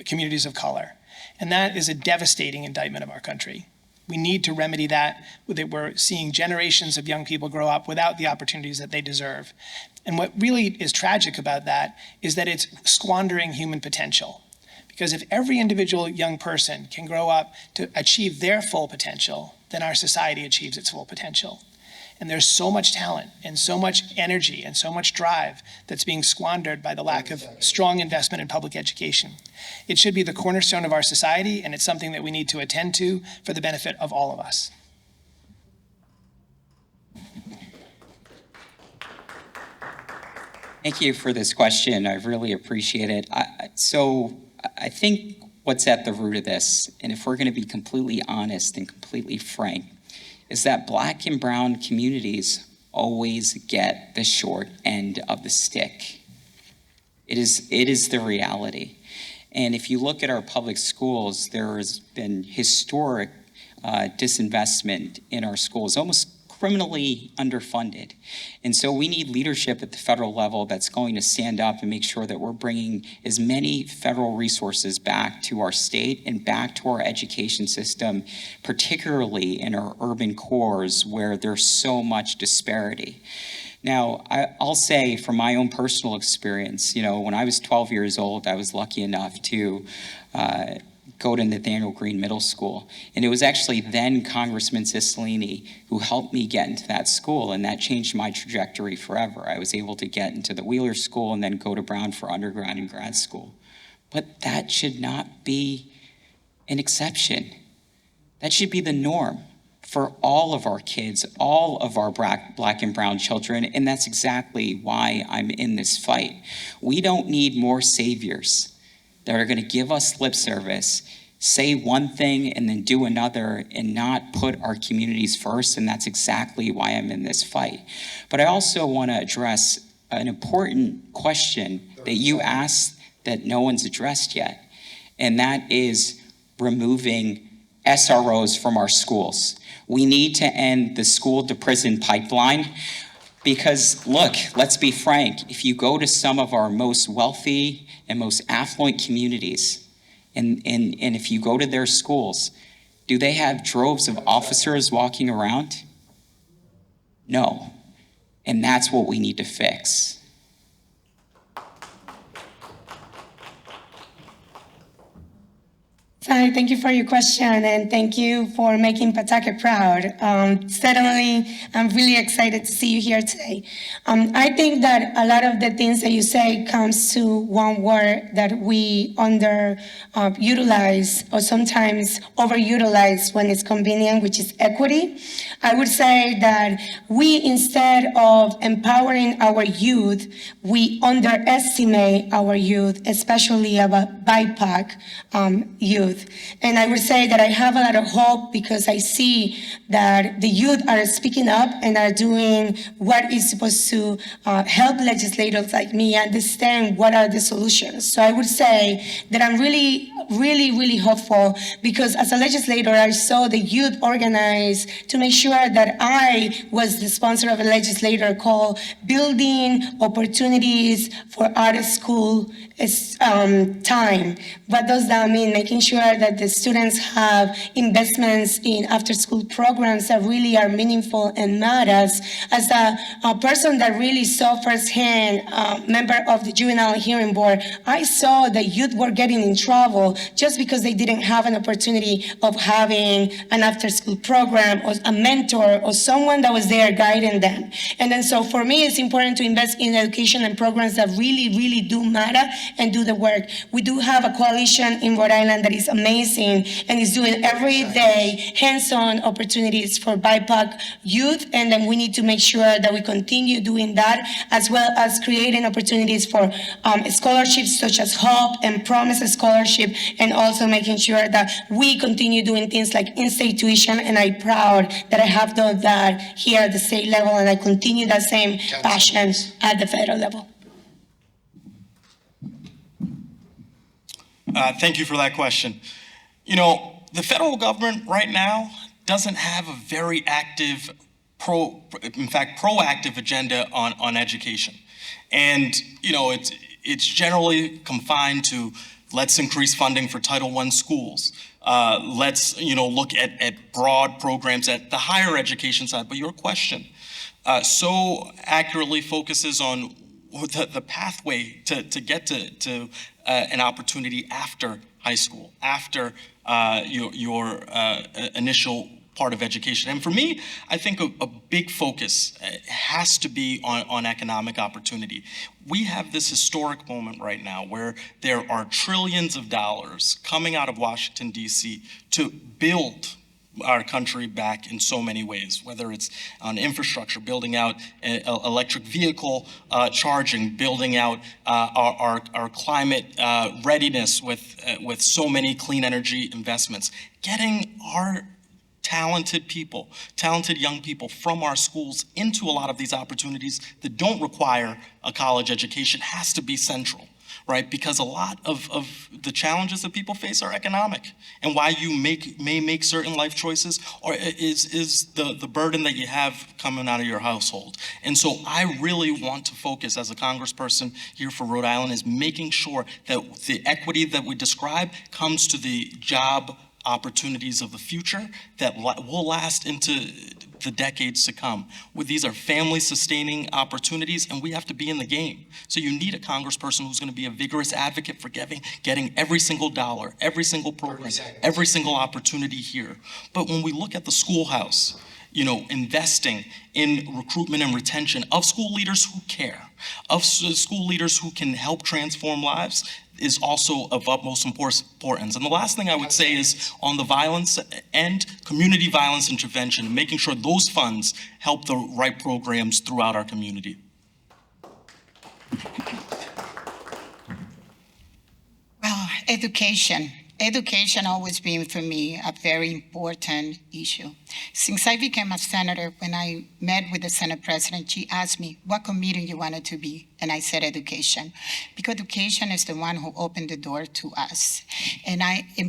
communities of color. And that is a devastating indictment of our country. We need to remedy that. We're seeing generations of young people grow up without the opportunities that they deserve. And what really is tragic about that is that it's squandering human potential. Because if every individual young person can grow up to achieve their full potential, then our society achieves its full potential. And there's so much talent and so much energy and so much drive that's being squandered by the lack of strong investment in public education. It should be the cornerstone of our society, and it's something that we need to attend to for the benefit of all of us. Thank you for this question. I really appreciate it. I think what's at the root of this, and if we're going to be completely honest and completely frank, is that Black and brown communities always get the short end of the stick. It is the reality. And if you look at our public schools, there has been historic disinvestment in our schools, almost criminally underfunded. And so we need leadership at the federal level that's going to stand up and make sure that we're bringing as many federal resources back to our state and back to our education system, particularly in our urban cores where there's so much disparity. Now, I'll say from my own personal experience, when I was 12 years old, I was lucky enough to go to Nathaniel Green Middle School. And it was actually then Congressman Cicilline who helped me get into that school, and that changed my trajectory forever. I was able to get into the Wheeler School and then go to Brown for undergrad and grad school. But that should not be an exception. That should be the norm for all of our kids, all of our Black and brown children, and that's exactly why I'm in this fight. We don't need more saviors that are going to give us lip service, say one thing and then do another, and not put our communities first, and that's exactly why I'm in this fight. But I also want to address an important question that you asked that no one's addressed yet, and that is removing SROs from our schools. We need to end the school to prison pipeline. Because look, let's be frank, if you go to some of our most wealthy and most affluent communities, and if you go to their schools, do they have droves of officers walking around? No. And that's what we need to fix. Hi, thank you for your question, and thank you for making Pawtucket proud. Certainly, I'm really excited to see you here today. I think that a lot of the things that you say comes to one word that we utilize or sometimes overutilize when it's convenient, which is equity. I would say that we, instead of empowering our youth, we underestimate our youth, especially about BIPOC youth. youth. And I would say that I have a lot of hope because I see that the youth are speaking up and are doing what is supposed to help legislators like me understand what are the solutions. So I would say that I'm really, really, really hopeful because as a legislator, I saw the youth organize to make sure that I was the sponsor of a legislator called Building Opportunities for Art School Time. What does that mean? Making sure that the students have investments in after-school programs that really are meaningful and matters. As a person that really saw firsthand, member of the Juvenile Hearing Board, I saw that youth were getting in trouble just because they didn't have an opportunity of having an after-school program or a mentor or someone that was there guiding them. And then so for me, it's important to invest in education and programs that really, really do matter and do the work. We do have a coalition in Rhode Island that is amazing and is doing every day hands-on opportunities for BIPOC youth, and then we need to make sure that we continue doing that, as well as creating opportunities for scholarships such as HOPE and Promise Scholarship, and also making sure that we continue doing things like in-state tuition, and I'm proud that I have done that here at the state level, and I continue that same passion at the federal level. Thank you for that question. You know, the federal government right now doesn't have a very active, proactive agenda on education. And, you know, it's generally confined to let's increase funding for Title I schools. Let's, you know, look at broad programs at the higher education side. But your question so accurately focuses on the pathway to get to an opportunity after high school, after your initial part of education. And for me, I think a big focus has to be on economic opportunity. We have this historic moment right now where there are trillions of dollars coming out of Washington, D.C. to build our country back in so many ways, whether it's on infrastructure, building out electric vehicle charging, building out our climate readiness with so many clean energy investments, getting our talented people, talented young people from our schools into a lot of these opportunities that don't require a college education has to be central. Right? Because a lot of the challenges that people face are economic, and why you may make certain life choices or is the burden that you have coming out of your household. And so I really want to focus as a congressperson here for Rhode Island is making sure that the equity that we describe comes to the job opportunities of the future that will last into the decades to come. These are family-sustaining opportunities, and we have to be in the game. So you need a congressperson who's going to be a vigorous advocate for getting every single dollar, every single program, every single opportunity here. But when we look at the schoolhouse, you know, investing in recruitment and retention of school leaders who care, of school leaders who can help transform lives, is also of utmost importance. And the last thing I would say is on the violence end, community violence intervention, making sure those funds help the right programs throughout our community. Well, education. Education always been for me a very important issue. Since I became a senator, when I met with the Senate president, she asked me what committee you wanted to be, and I said education, because education is the one who opened the door to us. And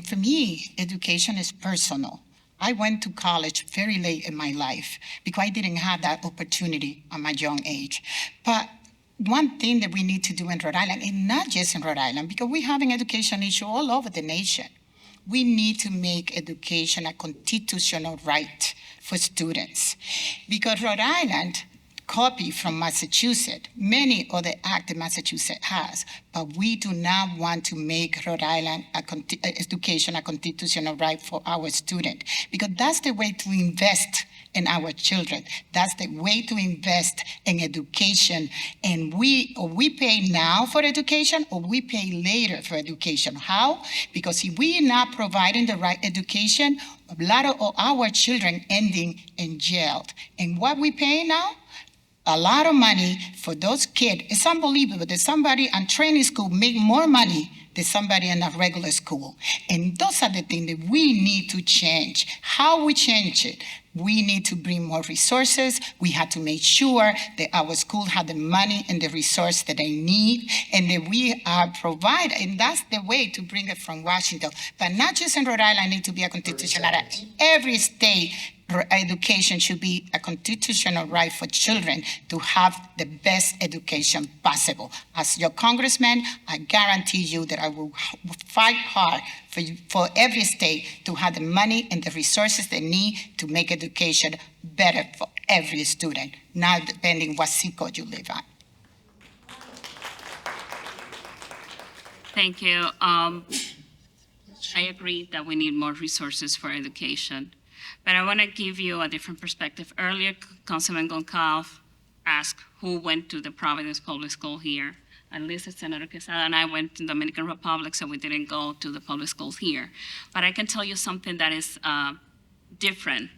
for me, education is personal. I went to college very late in my life because I didn't have that opportunity at my young age. But one thing that we need to do in Rhode Island, and not just in Rhode Island, because we have an education issue all over the nation, we need to make education a constitutional right for students. Because Rhode Island copy from Massachusetts, many other acts that Massachusetts has, but we do not want to make Rhode Island education a constitutional right for our students, because that's the way to invest in our children. That's the way to invest in education. And we pay now for education or we pay later for education. How? Because if we are not providing the right education, a lot of our children ending in jail. And what we pay now? a lot of money for those kids. It's unbelievable that somebody in training school make more money than somebody in a regular school. And those are the things that we need to change. How we change it? We need to bring more resources. We have to make sure that our school have the money and the resource that they need, and that we provide, and that's the way to bring it from Washington. But not just in Rhode Island, need to be a constitutional right. Every state education should be a constitutional right for children to have the best education possible. As your congressman, I guarantee you that I will fight hard for every state to have the money and the resources they need to make education better for every student, not depending what zip code you live on. Thank you. I agree that we need more resources for education, but I want to give you a different perspective. Earlier, Councilman Goncalves asked who went to the Providence Public School here. At least Senator Quesada and I went to the Dominican Republic, so we didn't go to the public schools here. But I can tell you something that is different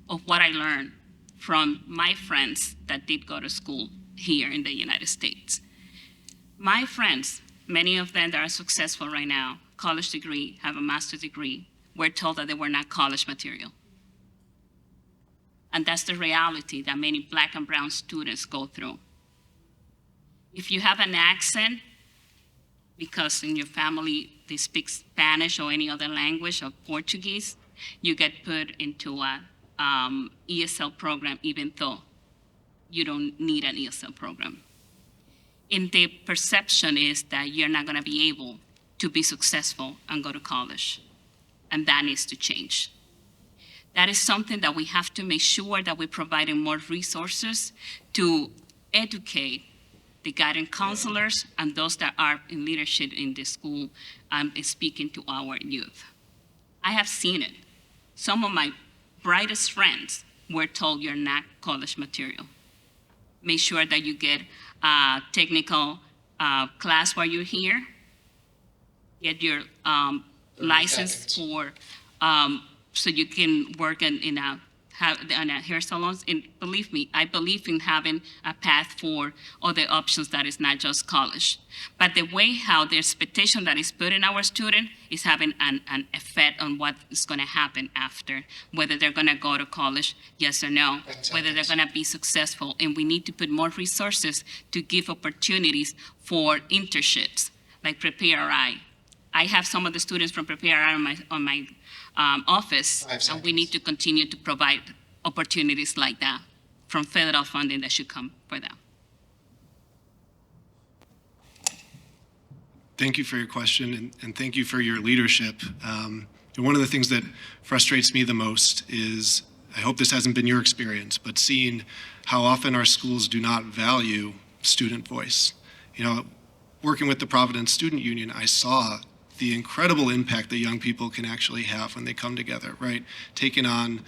of what I learned from my friends that did go to school here in the United States. My friends, many of them that are successful right now, college degree, have a master's degree, were told that they were not college material. And that's the reality that many Black and brown students go through. If you have an accent, because in your family they speak Spanish or any other language or Portuguese, you get put into a ESL program even though you don't need an ESL program. And the perception is that you're not gonna be able to be successful and go to college. And that needs to change. That is something that we have to make sure that we're providing more resources to educate the guidance counselors and those that are in leadership in the school speaking to our youth. I have seen it. Some of my brightest friends were told you're not college material. Make sure that you get a technical class while you're here. Get your license for, so you can work in a hair salons. And believe me, I believe in having a path for other options that is not just college. But the way how the expectation that is put in our student is having an effect on what is going to happen after, whether they're going to go to college, yes or no, whether they're going to be successful. And we need to put more resources to give opportunities for internships, like Prepare RI. I have some of the students from Prepare RI on my office, and we need to continue to provide opportunities like that from federal funding that should come for them. Thank you for your question, and thank you for your leadership. And one of the things that frustrates me the most is, I hope this hasn't been your experience, but seeing how often our schools do not value student voice. You know, working with the Providence Student Union, I saw the incredible impact that young people can actually have when they come together, right? Taking on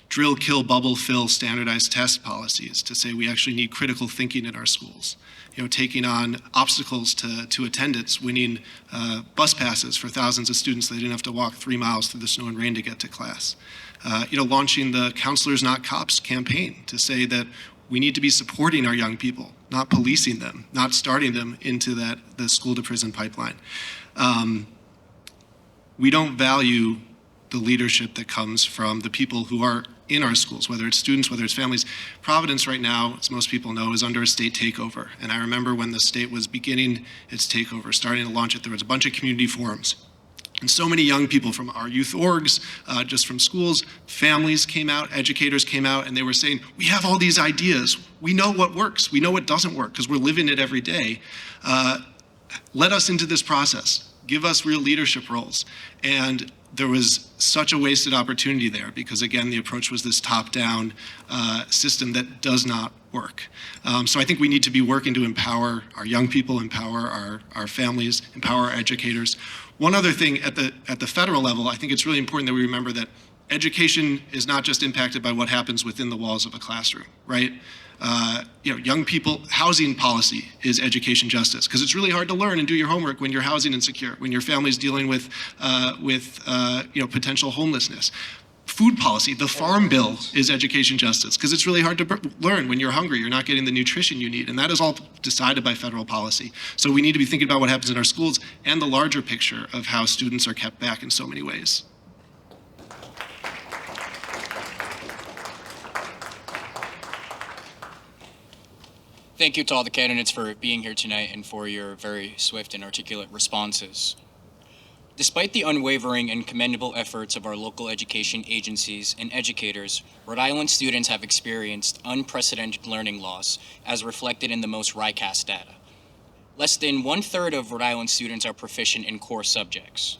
drill, kill, bubble, fill standardized test policies to say we actually need critical thinking in our schools. You know, taking on obstacles to attendance, winning bus passes for thousands of students that didn't have to walk 3 miles through the snow and rain to get to class. You know, launching the Counselors Not Cops campaign to say that we need to be supporting our young people, not policing them, not starting them into the school to prison pipeline. We don't value the leadership that comes from the people who are in our schools, whether it's students, whether it's families. Providence right now, as most people know, is under a state takeover. And I remember when the state was beginning its takeover, starting to launch it, there was a bunch of community forums. And so many young people from our youth orgs, just from schools, families came out, educators came out, and they were saying, we have all these ideas. We know what works. We know what doesn't work because we're living it every day. Let us into this process. Give us real leadership roles. And there was such a wasted opportunity there because, again, the approach was this top-down system that does not work. So I think we need to be working to empower our young people, empower our families, empower our educators. One other thing at the federal level, I think it's really important that we remember that education is not just impacted by what happens within the walls of a classroom, right? You know, young people, housing policy is education justice because it's really hard to learn and do your homework when you're housing insecure, when your family's dealing with you know, potential homelessness. food policy. The Farm Bill is education justice, because it's really hard to learn when you're hungry. You're not getting the nutrition you need, and that is all decided by federal policy. So we need to be thinking about what happens in our schools and the larger picture of how students are kept back in so many ways. Thank you to all the candidates for being here tonight and for your very swift and articulate responses. Despite the unwavering and commendable efforts of our local education agencies and educators, Rhode Island students have experienced unprecedented learning loss as reflected in the most RICAS data. Less than 1/3 of Rhode Island students are proficient in core subjects.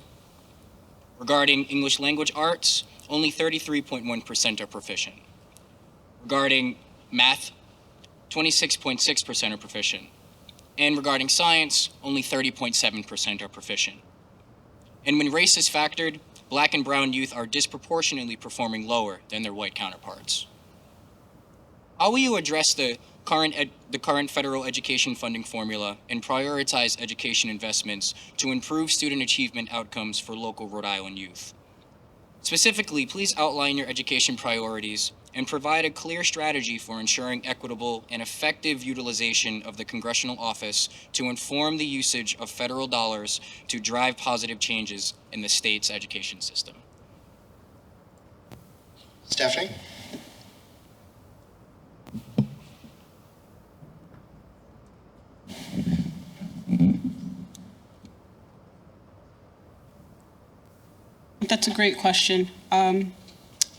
Regarding English language arts, only 33.1% are proficient. Regarding math, 26.6% are proficient. And regarding science, only 30.7% are proficient. And when race is factored, Black and brown youth are disproportionately performing lower than their white counterparts. How will you address the current federal education funding formula and prioritize education investments to improve student achievement outcomes for local Rhode Island youth? Specifically, please outline your education priorities and provide a clear strategy for ensuring equitable and effective utilization of the Congressional office to inform the usage of federal dollars to drive positive changes in the state's education system. Stephanie? That's a great question.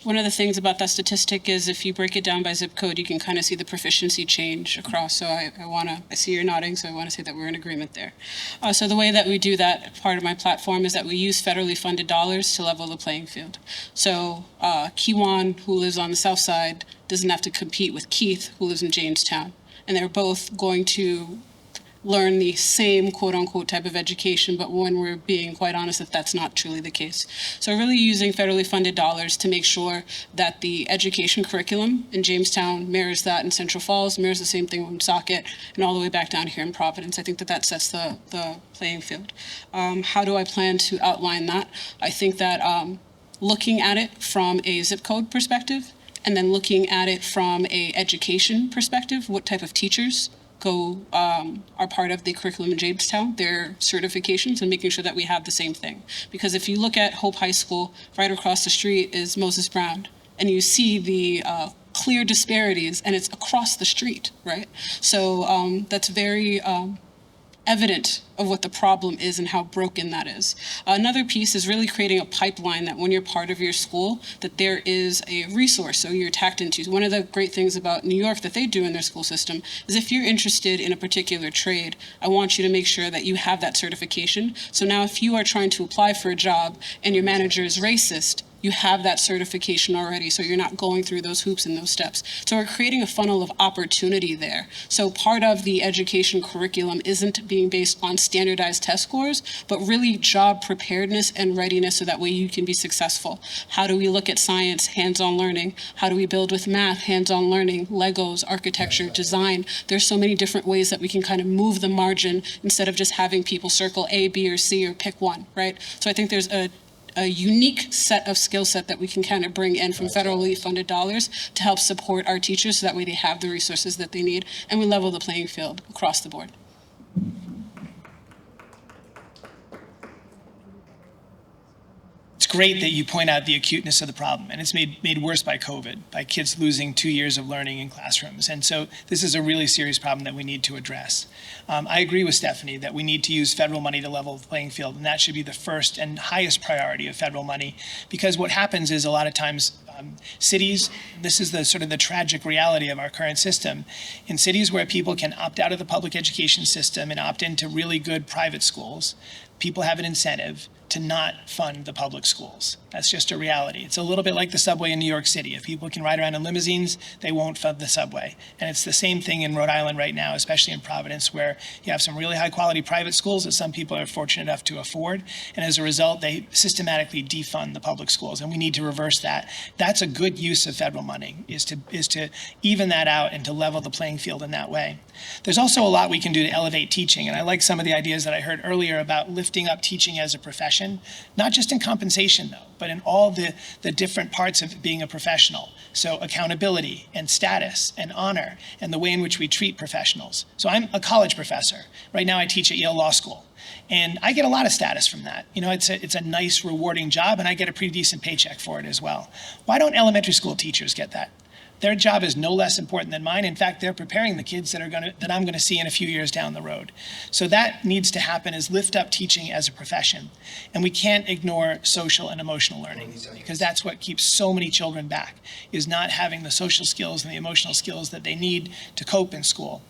One of the things about that statistic is if you break it down by zip code, you can kind of see the proficiency change across. So I see you're nodding, so I want to say that we're in agreement there. So the way that we do that, part of my platform, is that we use federally funded dollars to level the playing field. So Kiwan, who lives on the south side, doesn't have to compete with Keith, who lives in Jamestown. And they're both going to learn the same quote-unquote type of education, but when we're being quite honest that that's not truly the case. So we're really using federally funded dollars to make sure that the education curriculum in Jamestown mirrors that in Central Falls, mirrors the same thing in Socket, and all the way back down here in Providence. I think that sets the playing field. How do I plan to outline that? I think that looking at it from a zip code perspective, and then looking at it from a education perspective, what type of teachers are part of the curriculum in Jamestown, their certifications, and making sure that we have the same thing. Because if you look at Hope High School, right across the street is Moses Brown, and you see the clear disparities, and it's across the street, right? So that's very evident of what the problem is and how broken that is. Another piece is really creating a pipeline that when you're part of your school, that there is a resource so you're tapped into. One of the great things about New York that they do in their school system is if you're interested in a particular trade, I want you to make sure that you have that certification. So now if you are trying to apply for a job and your manager is racist, you have that certification already, so you're not going through those hoops and those steps. So we're creating a funnel of opportunity there. So part of the education curriculum isn't being based on standardized test scores, but really job preparedness and readiness so that way you can be successful. How do we look at science, hands-on learning? How do we build with math, hands-on learning, Legos, architecture, design? There's so many different ways that we can kind of move the margin instead of just having people circle A, B, or C, or pick one, right? So I think there's a unique set of skill set that we can kind of bring in from federally funded dollars to help support our teachers so that way they have the resources that they need and we level the playing field across the board. It's great that you point out the acuteness of the problem, and it's made worse by COVID, by kids losing 2 years of learning in classrooms. And so this is a really serious problem that we need to address. I agree with Stephanie that we need to use federal money to level the playing field, and that should be the first and highest priority of federal money, because what happens is a lot of times cities, this is the sort of the tragic reality of our current system, in cities where people can opt out of the public education system and opt into really good private schools, people have an incentive to not fund the public schools. That's just a reality. It's a little bit like the subway in New York City. If people can ride around in limousines, they won't fund the subway. And it's the same thing in Rhode Island right now, especially in Providence, where you have some really high quality private schools that some people are fortunate enough to afford. And as a result, they systematically defund the public schools. And we need to reverse that. That's a good use of federal money, is to even that out and to level the playing field in that way. There's also a lot we can do to elevate teaching. And I like some of the ideas that I heard earlier about lifting up teaching as a profession. profession, not just in compensation though, but in all the different parts of being a professional. So accountability and status and honor and the way in which we treat professionals. So I'm a college professor. Right now I teach at Yale Law School. And I get a lot of status from that. You know, it's a nice, rewarding job, and I get a pretty decent paycheck for it as well. Why don't elementary school teachers get that? Their job is no less important than mine. In fact, they're preparing the kids that I'm going to see in a few years down the road. So that needs to happen, is lift up teaching as a profession. And we can't ignore social and emotional learning, because that's what keeps so many children back, is not having the social skills and the emotional skills that they need to cope in school.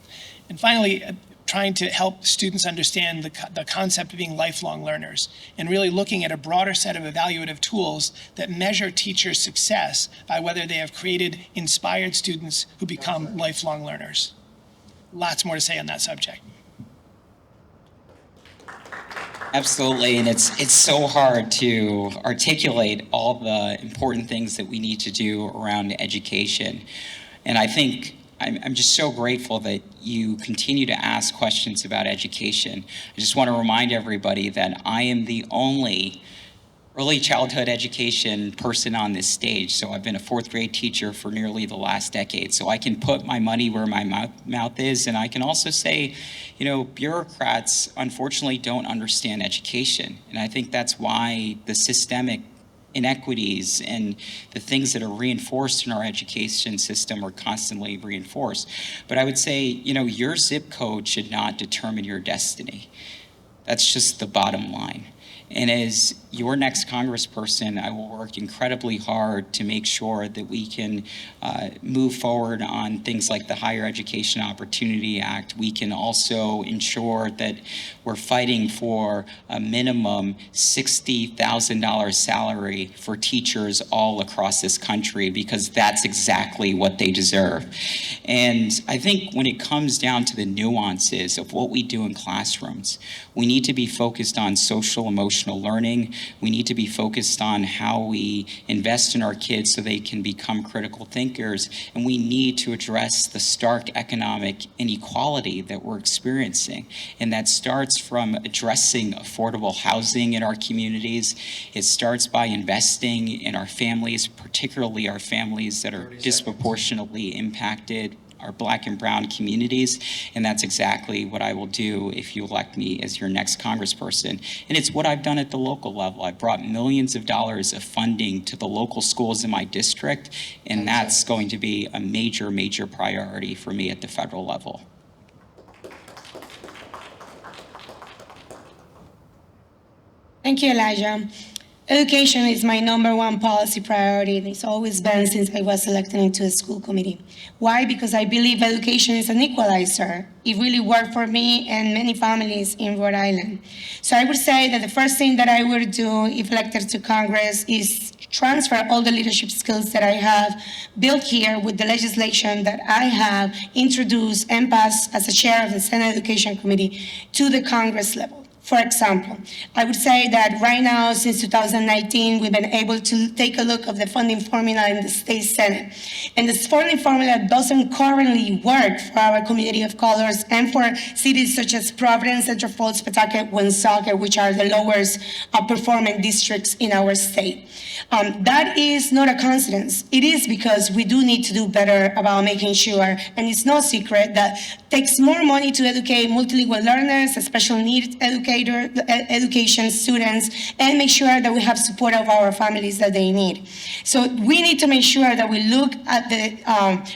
And finally, trying to help students understand the concept of being lifelong learners and really looking at a broader set of evaluative tools that measure teachers' success by whether they have created inspired students who become lifelong learners. Lots more to say on that subject. Absolutely, and it's so hard to articulate all the important things that we need to do around education. And I think I'm just so grateful that you continue to ask questions about education. I just want to remind everybody that I am the only early childhood education person on this stage. So I've been a fourth grade teacher for nearly the last decade. So I can put my money where my mouth is. And I can also say, you know, bureaucrats unfortunately don't understand education. And I think that's why the systemic inequities and the things that are reinforced in our education system are constantly reinforced. But I would say, you know, your zip code should not determine your destiny. That's just the bottom line. And as your next congressperson, I will work incredibly hard to make sure that we can move forward on things like the Higher Education Opportunity Act. We can also ensure that we're fighting for a minimum $60,000 salary for teachers all across this country, because that's exactly what they deserve. And I think when it comes down to the nuances of what we do in classrooms, we need to be focused on social emotional learning. We need to be focused on how we invest in our kids so they can become critical thinkers. And we need to address the stark economic inequality that we're experiencing. And that starts from addressing affordable housing in our communities. It starts by investing in our families, particularly our families that are disproportionately impacted, our Black and brown communities, and that's exactly what I will do if you elect me as your next congressperson. And it's what I've done at the local level. I've brought millions of dollars of funding to the local schools in my district, and that's going to be a major, major priority for me at the federal level. Thank you, Elijah. Education is my #1 policy priority, and it's always been since I was elected into the school committee. Why? Because I believe education is an equalizer. It really worked for me and many families in Rhode Island. So I would say that the first thing that I would do if elected to Congress is transfer all the leadership skills that I have built here with the legislation that I have introduced and passed as a chair of the Senate Education Committee to the Congress level. For example, I would say that right now, since 2019, we've been able to take a look of the funding formula in the state Senate. And this funding formula doesn't currently work for our community of colors and for cities such as Providence, Central Falls, Pawtucket, Woonsocket, which are the lowest performing districts in our state. That is not a coincidence. It is because we do need to do better about making sure, and it's no secret, that it takes more money to educate multilingual learners, special needs education students, and make sure that we have support of our families that they need. So we need to make sure that we look at the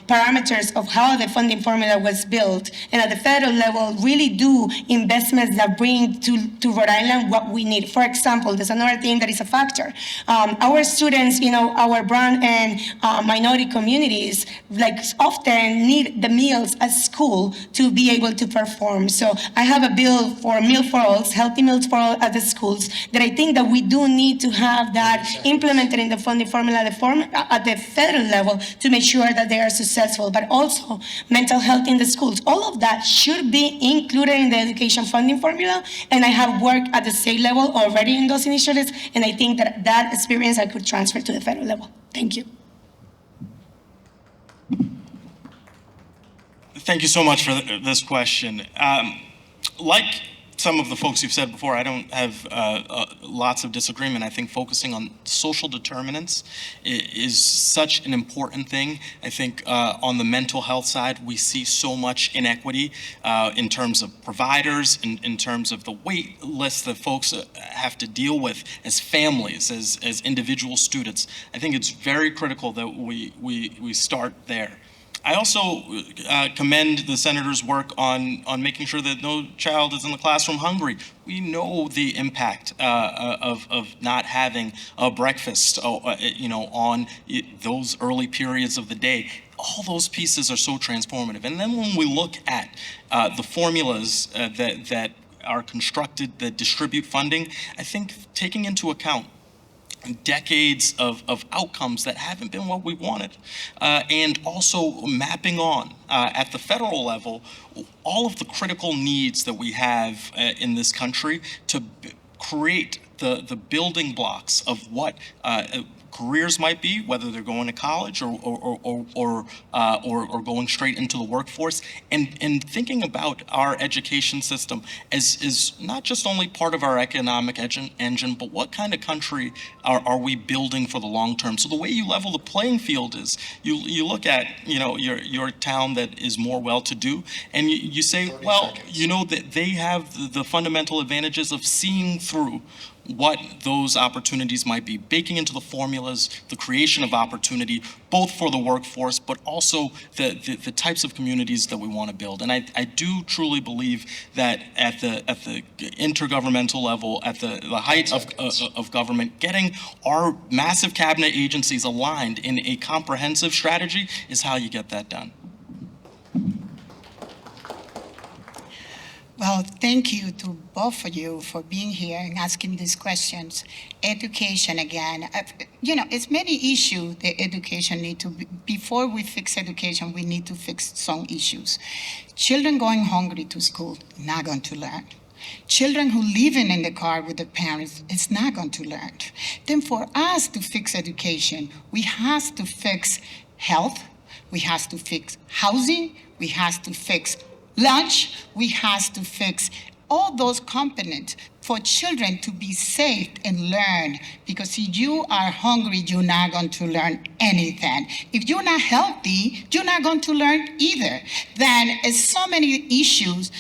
parameters of how the funding formula was built, and at the federal level really do investments that bring to Rhode Island what we need. For example, there's another thing that is a factor. Our students, our brown and minority communities, often need the meals at school to be able to perform. So I have a bill for Meal for All, healthy meals for all at the schools, that I think that we do need to have that implemented in the funding formula at the federal level to make sure that they are successful, but also mental health in the schools. All of that should be included in the education funding formula, and I have worked at the state level already in those initiatives, and I think that that experience I could transfer to the federal level. Thank you. Thank you so much for this question. Like some of the folks you've said before, I don't have lots of disagreement. I think focusing on social determinants is such an important thing. I think on the mental health side, we see so much inequity in terms of providers, in terms of the wait list that folks have to deal with as families, as individual students. I think it's very critical that we start there. I also commend the senator's work on making sure that no child is in the classroom hungry. We know the impact of not having a breakfast, on those early periods of the day. All those pieces are so transformative. And then when we look at the formulas that are constructed that distribute funding, I think taking into account decades of outcomes that haven't been what we wanted, and also mapping on at the federal level all of the critical needs that we have in this country to create the building blocks of what careers might be, whether they're going to college or going straight into the workforce, and thinking about our education system as not just only part of our economic engine, but what kind of country are we building for the long term? So the way you level the playing field is you look at your town that is more well-to-do, and you say, well, that they have the fundamental advantages of seeing through what those opportunities might be, baking into the formulas, the creation of opportunity, both for the workforce, but also the types of communities that we want to build. And I do truly believe that at the intergovernmental level, at the height of government, getting our massive cabinet agencies aligned in a comprehensive strategy is how you get that done. Well, thank you to both of you for being here and asking these questions. Education, again, it's many issues that education need to be. Before we fix education, we need to fix some issues. Children going hungry to school, not going to learn. Children who living in the car with their parents is not going to learn. Then for us to fix education, we have to fix health, we have to fix housing, we have to fix lunch, we have to fix all those components for children to be safe and learn. Because if you are hungry, you're not going to learn anything. If you're not healthy, you're not going to learn either. Then so many issues.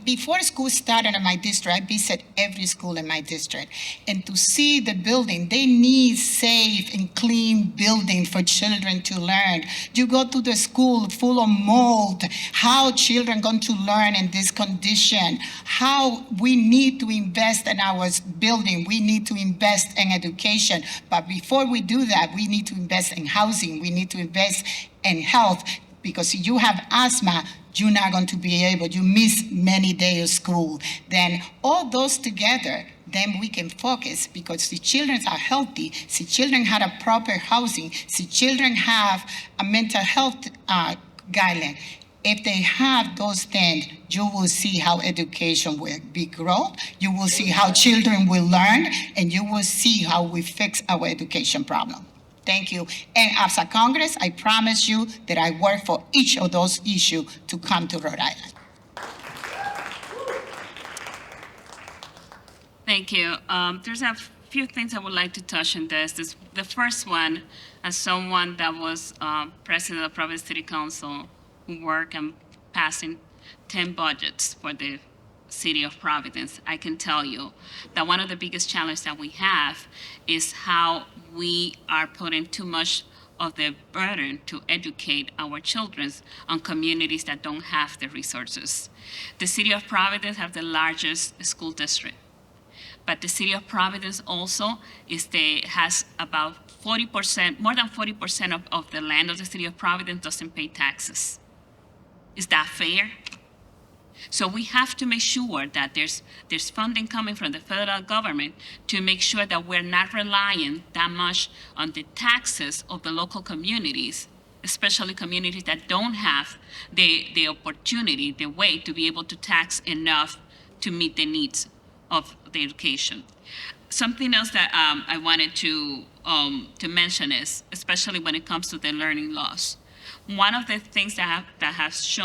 Before school started in my district, I visit every school in my district. And to see the building, they need safe and clean building for children to learn. You go to the school full of mold, how children going to learn in this condition, how we need to invest in our building, we need to invest in education. But before we do that, we need to invest in housing, we need to invest in health, because if you have asthma, you're not going to be able, you miss many days of school. Then all those together, then we can focus, because the children are healthy, the children have a proper housing, the children have a mental health guideline. If they have those things, you will see how education will be grown, you will see how children will learn, and you will see how we fix our education problem. Thank you. And as a Congress, I promise you that I work for each of those issues to come to Rhode Island. Thank you. There's a few things I would like to touch on this. The first one, as someone that was president of Providence City Council, who worked on passing 10 budgets for the city of Providence, I can tell you that one of the biggest challenges that we have is how we are putting too much of the burden to educate our children on communities that don't have the resources. The city of Providence has the largest school district, but the city of Providence also has about 40%, more than 40% of the land of the city of Providence doesn't pay taxes. Is that fair? So we have to make sure that there's funding coming from the federal government to make sure that we're not relying that much on the taxes of the local communities, especially communities that don't have the opportunity, the way to be able to tax enough to meet the needs of the education. Something else that I wanted to mention is, especially when it comes to the learning loss, one of the things that has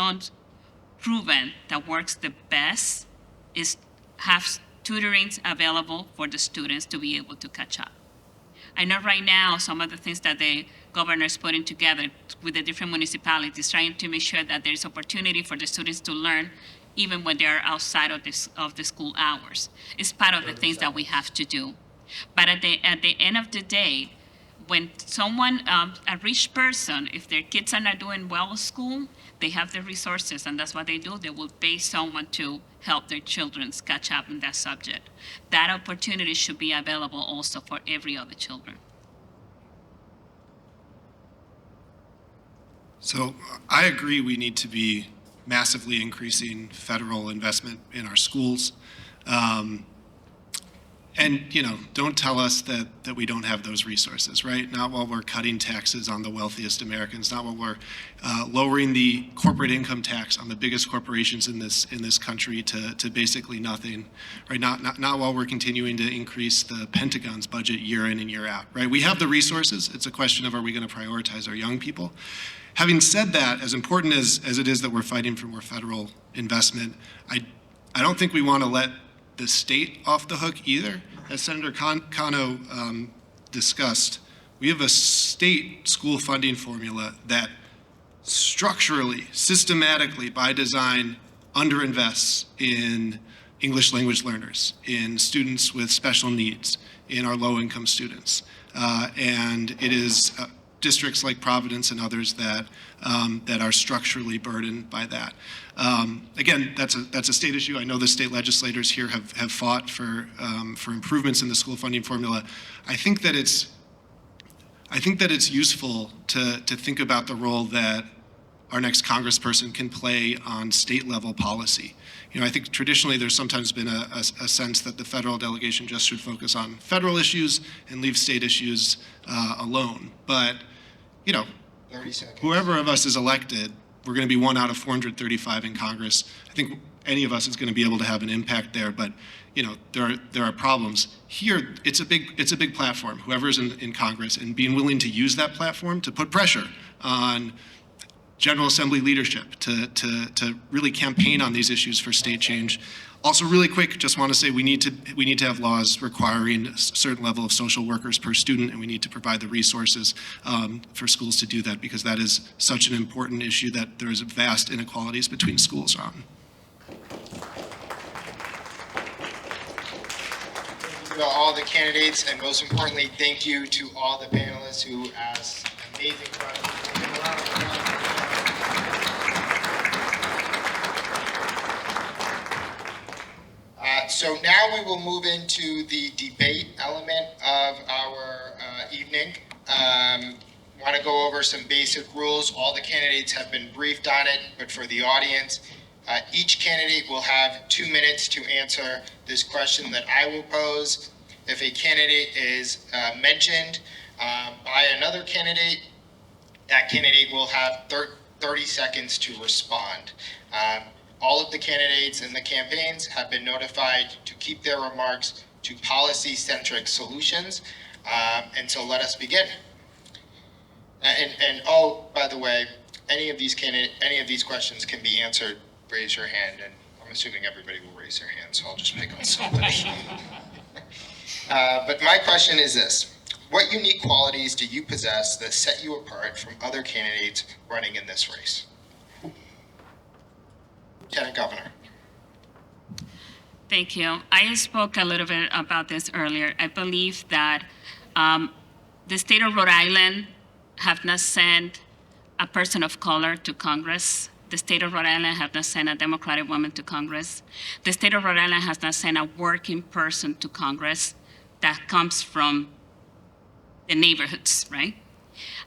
proven that works the best is have tutorings available for the students to be able to catch up. I know right now some of the things that the governor is putting together with the different municipalities, trying to make sure that there's opportunity for the students to learn even when they are outside of the school hours. It's part of the things that we have to do. But at the end of the day, when someone, a rich person, if their kids are not doing well at school, they have the resources, and that's what they do. They will pay someone to help their children catch up in that subject. That opportunity should be available also for every other children. So I agree we need to be massively increasing federal investment in our schools. And, don't tell us that we don't have those resources, right? Not while we're cutting taxes on the wealthiest Americans, not while we're lowering the corporate income tax on the biggest corporations in this country to basically nothing, right? Not while we're continuing to increase the Pentagon's budget year in and year out, right? We have the resources. It's a question of, are we going to prioritize our young people? Having said that, as important as it is that we're fighting for more federal investment, I don't think we want to let the state off the hook either. As Senator Cano discussed, we have a state school funding formula that structurally, systematically, by design, underinvests in English language learners, in students with special needs, in our low-income students. And it is districts like Providence and others that are structurally burdened by that. Again, that's a state issue. I know the state legislators here have fought for improvements in the school funding formula. I think that it's useful to think about the role that our next congressperson can play on state level policy. I think traditionally there's sometimes been a sense that the federal delegation just should focus on federal issues and leave state issues alone. But, 30 seconds. Whoever of us is elected, we're going to be 1 out of 435 in Congress. I think any of us is going to be able to have an impact there. But, there are problems. Here, it's a big platform, whoever's in Congress, and being willing to use that platform to put pressure on General Assembly leadership to really campaign on these issues for state change. Also, really quick, just want to say we need to have laws requiring a certain level of social workers per student, and we need to provide the resources for schools to do that, because that is such an important issue that there is vast inequalities between schools on. Thank you to all the candidates, and most importantly, thank you to all the panelists who asked amazing questions. So now we will move into the debate element of our evening. Want to go over some basic rules. All the candidates have been briefed on it, but for the audience, each candidate will have 2 minutes to answer this question that I will pose. If a candidate is mentioned by another candidate, that candidate will have 30 seconds to respond. All of the candidates in the campaigns have been notified to keep their remarks to policy-centric solutions. And so let us begin. And oh, by the way, any of these questions can be answered. Raise your hand, and I'm assuming everybody will raise their hand, so I'll just pick on somebody. But my question is this: what unique qualities do you possess that set you apart from other candidates running in this race? Lieutenant Governor. Thank you. I spoke a little bit about this earlier. I believe that the state of Rhode Island have not sent a person of color to Congress. The state of Rhode Island have not sent a Democratic woman to Congress. The state of Rhode Island has not sent a working person to Congress that comes from the neighborhoods, right?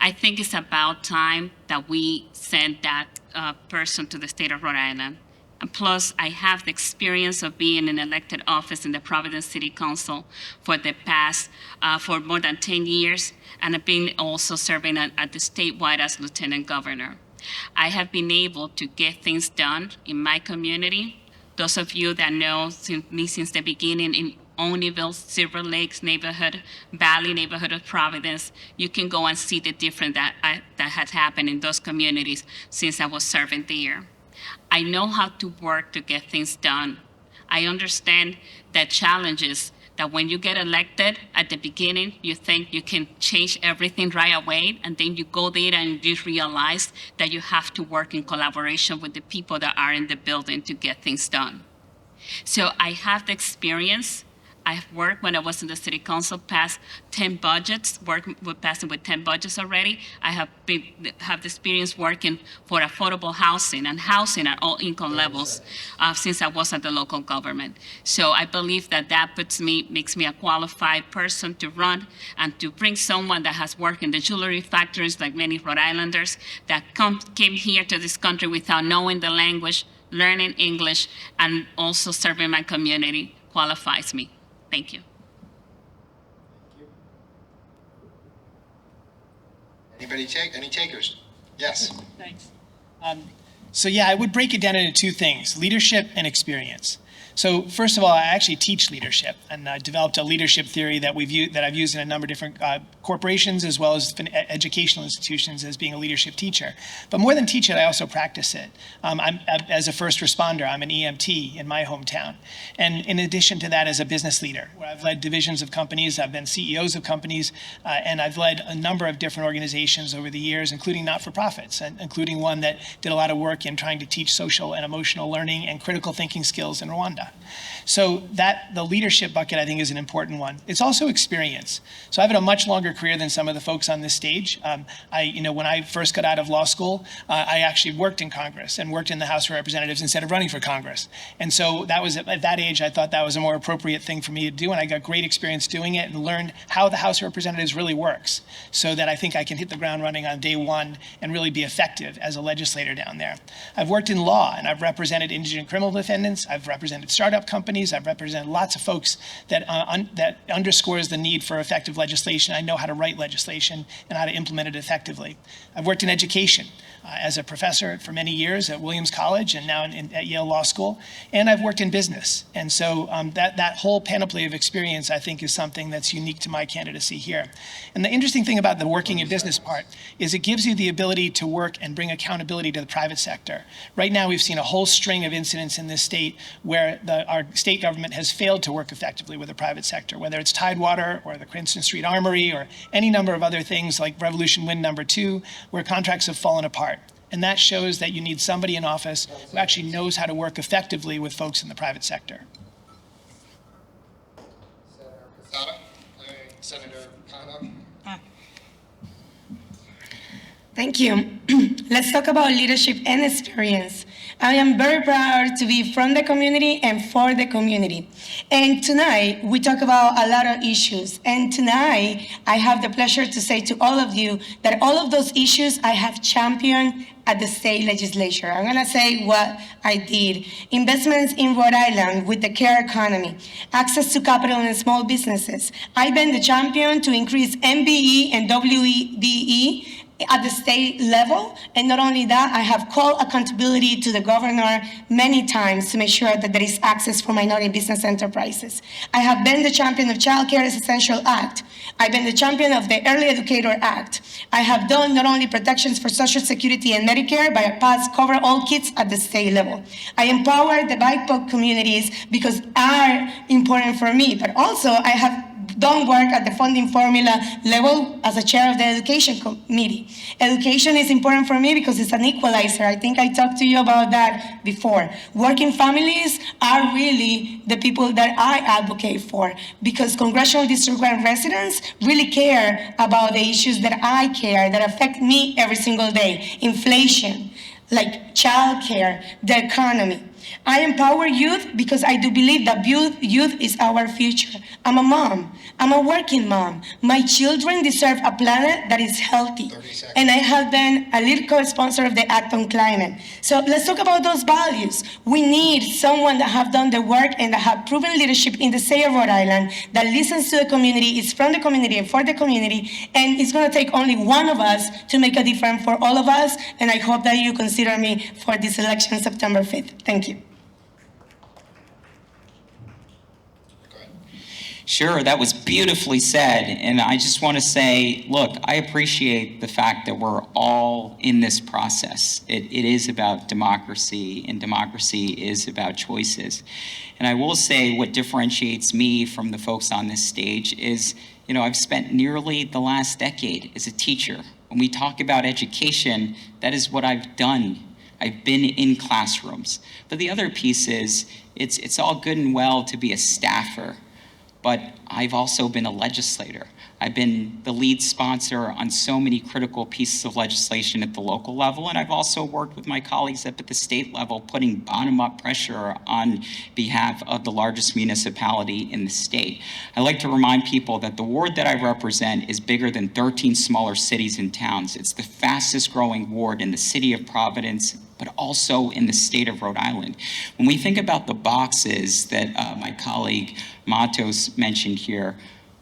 I think it's about time that we send that person to the state of Rhode Island. And plus, I have the experience of being in elected office in the Providence City Council for the past, for more than 10 years, and I've been also serving at the statewide as lieutenant governor. I have been able to get things done in my community. Those of you that know me since the beginning in Olneyville, Silver Lakes neighborhood, Valley neighborhood of Providence, you can go and see the difference that has happened in those communities since I was serving there. I know how to work to get things done. I understand the challenges that when you get elected at the beginning, you think you can change everything right away, and then you go there and you realize that you have to work in collaboration with the people that are in the building to get things done. So I have the experience. I've worked when I was in the city council, passed 10 budgets, passing with 10 budgets already. I have the experience working for affordable housing and housing at all income levels since I was at the local government. So I believe that makes me a qualified person to run and to bring someone that has worked in the jewelry factories like many Rhode Islanders that came here to this country without knowing the language, learning English, and also serving my community qualifies me. Thank you. Any takers? Yes. Thanks. So yeah, I would break it down into two things, leadership and experience. So first of all, I actually teach leadership, and I developed a leadership theory that I've used in a number of different corporations as well as educational institutions as being a leadership teacher. But more than teach it, I also practice it. As a first responder, I'm an EMT in my hometown. And in addition to that, as a business leader, where I've led divisions of companies, I've been CEOs of companies, and I've led a number of different organizations over the years, including not-for-profits, and including one that did a lot of work in trying to teach social and emotional learning and critical thinking skills in Rwanda. So the leadership bucket, I think, is an important one. It's also experience. So I've had a much longer career than some of the folks on this stage. When I first got out of law school, I actually worked in Congress and worked in the House of Representatives instead of running for Congress. And so that was, at that age, I thought that was a more appropriate thing for me to do, and I got great experience doing it and learned how the House of Representatives really works, so that I think I can hit the ground running on day one and really be effective as a legislator down there. I've worked in law, and I've represented indigent criminal defendants. I've represented startup companies. I've represented lots of folks that underscores the need for effective legislation. I know how to write legislation and how to implement it effectively. I've worked in education as a professor for many years at Williams College and now at Yale Law School, and I've worked in business. And so that whole panoply of experience, I think, is something that's unique to my candidacy here. And the interesting thing about the working in business part is it gives you the ability to work and bring accountability to the private sector. Right now, we've seen a whole string of incidents in this state where our state government has failed to work effectively with the private sector, whether it's Tidewater or the Cranston Street Armory or any number of other things like Revolution Wind No. 2, where contracts have fallen apart. And that shows that you need somebody in office who actually knows how to work effectively with folks in the private sector. Senator Kano. Thank you. Let's talk about leadership and experience. I am very proud to be from the community and for the community. And tonight, we talk about a lot of issues. And tonight, I have the pleasure to say to all of you that all of those issues I have championed at the state legislature. I'm gonna say what I did. Investments in Rhode Island with the care economy, access to capital and small businesses. I've been the champion to increase MBE and WDE at the state level. And not only that, I have called accountability to the governor many times to make sure that there is access for minority business enterprises. I have been the champion of Child Care is Essential Act. I've been the champion of the Early Educator Act. I have done not only protections for Social Security and Medicare, but I passed cover all kids at the state level. I empower the BIPOC communities because are important for me, but also I have done work at the funding formula level as a chair of the education committee. Education is important for me because it's an equalizer. I think I talked to you about that before. Working families are really the people that I advocate for because Congressional District 1 residents really care about the issues that I care, that affect me every single day. Inflation, like childcare, the economy. I empower youth because I do believe that youth is our future. I'm a mom. I'm a working mom. My children deserve a planet that is healthy. And I have been a lead co-sponsor of the Act on Climate. So let's talk about those values. We need someone that have done the work and that have proven leadership in the state of Rhode Island, that listens to the community, is from the community and for the community, and it's gonna take only one of us to make a difference for all of us, and I hope that you consider me for this election September 5th. Thank you. Sure, that was beautifully said. And I just want to say, look, I appreciate the fact that we're all in this process. It is about democracy, and democracy is about choices. And I will say what differentiates me from the folks on this stage is, you know, I've spent nearly the last decade as a teacher. When we talk about education, that is what I've done. I've been in classrooms. But the other piece is, it's all good and well to be a staffer, but I've also been a legislator. I've been the lead sponsor on so many critical pieces of legislation at the local level, and I've also worked with my colleagues up at the state level, putting bottom-up pressure on behalf of the largest municipality in the state. I like to remind people that the ward that I represent is bigger than 13 smaller cities and towns. It's the fastest growing ward in the city of Providence, but also in the state of Rhode Island. When we think about the boxes that my colleague Matos mentioned here,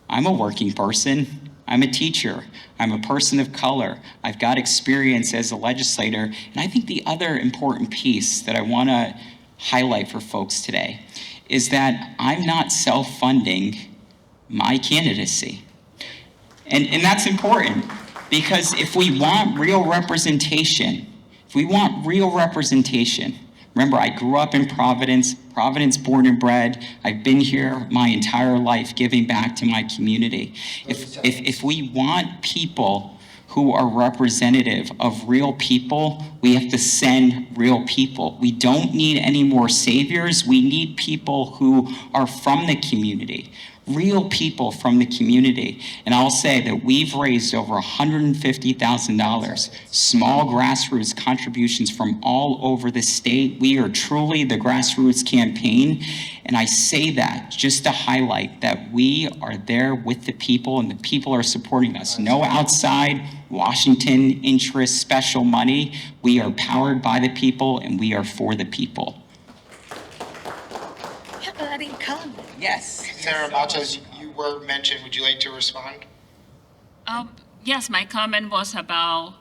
I'm a working person, I'm a teacher, I'm a person of color, I've got experience as a legislator, and I think the other important piece that I wanna highlight for folks today is that I'm not self-funding my candidacy. And that's important, because if we want real representation, remember, I grew up in Providence born and bred. I've been here my entire life giving back to my community. If we want people who are representative of real people, we have to send real people. We don't need any more saviors. We need people who are from the community. Real people from the community. And I'll say that we've raised over $150,000, small grassroots contributions from all over the state. We are truly the grassroots campaign. And I say that just to highlight that we are there with the people, and the people are supporting us. No outside Washington interest, special money. We are powered by the people, and we are for the people. Yes. Sarah Matos, you were mentioned. Would you like to respond? Yes, my comment was about,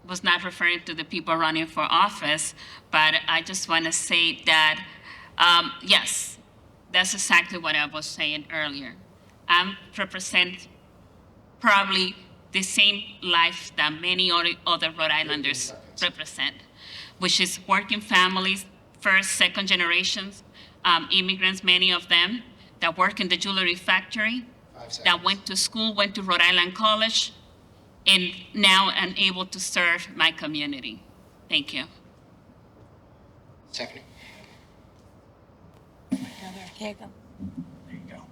was not referring to the people running for office, but I just want to say that, yes, that's exactly what I was saying earlier. I represent probably the same life that many other Rhode Islanders represent, which is working families, first, second generations, immigrants, many of them, that work in the jewelry factory, that went to school, went to Rhode Island College, and now am able to serve my community. Thank you. Stephanie? Here you go.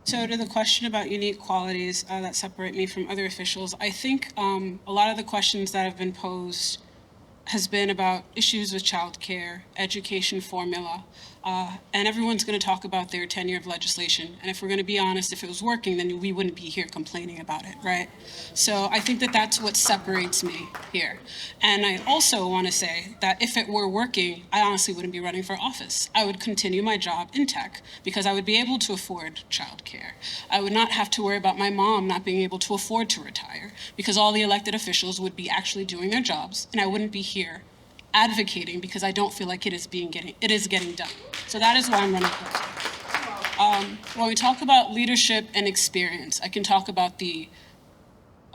So to the question about unique qualities that separate me from other officials, I think a lot of the questions that have been posed has been about issues with childcare, education formula, and everyone's going to talk about their tenure of legislation. And if we're going to be honest, if it was working, then we wouldn't be here complaining about it, right? So I think that that's what separates me here. And I also want to say that if it were working, I honestly wouldn't be running for office. I would continue my job in tech because I would be able to afford childcare. I would not have to worry about my mom not being able to afford to retire because all the elected officials would be actually doing their jobs, and I wouldn't be here advocating because I don't feel like it is getting done. So that is why I'm running for office. When we talk about leadership and experience, I can talk about the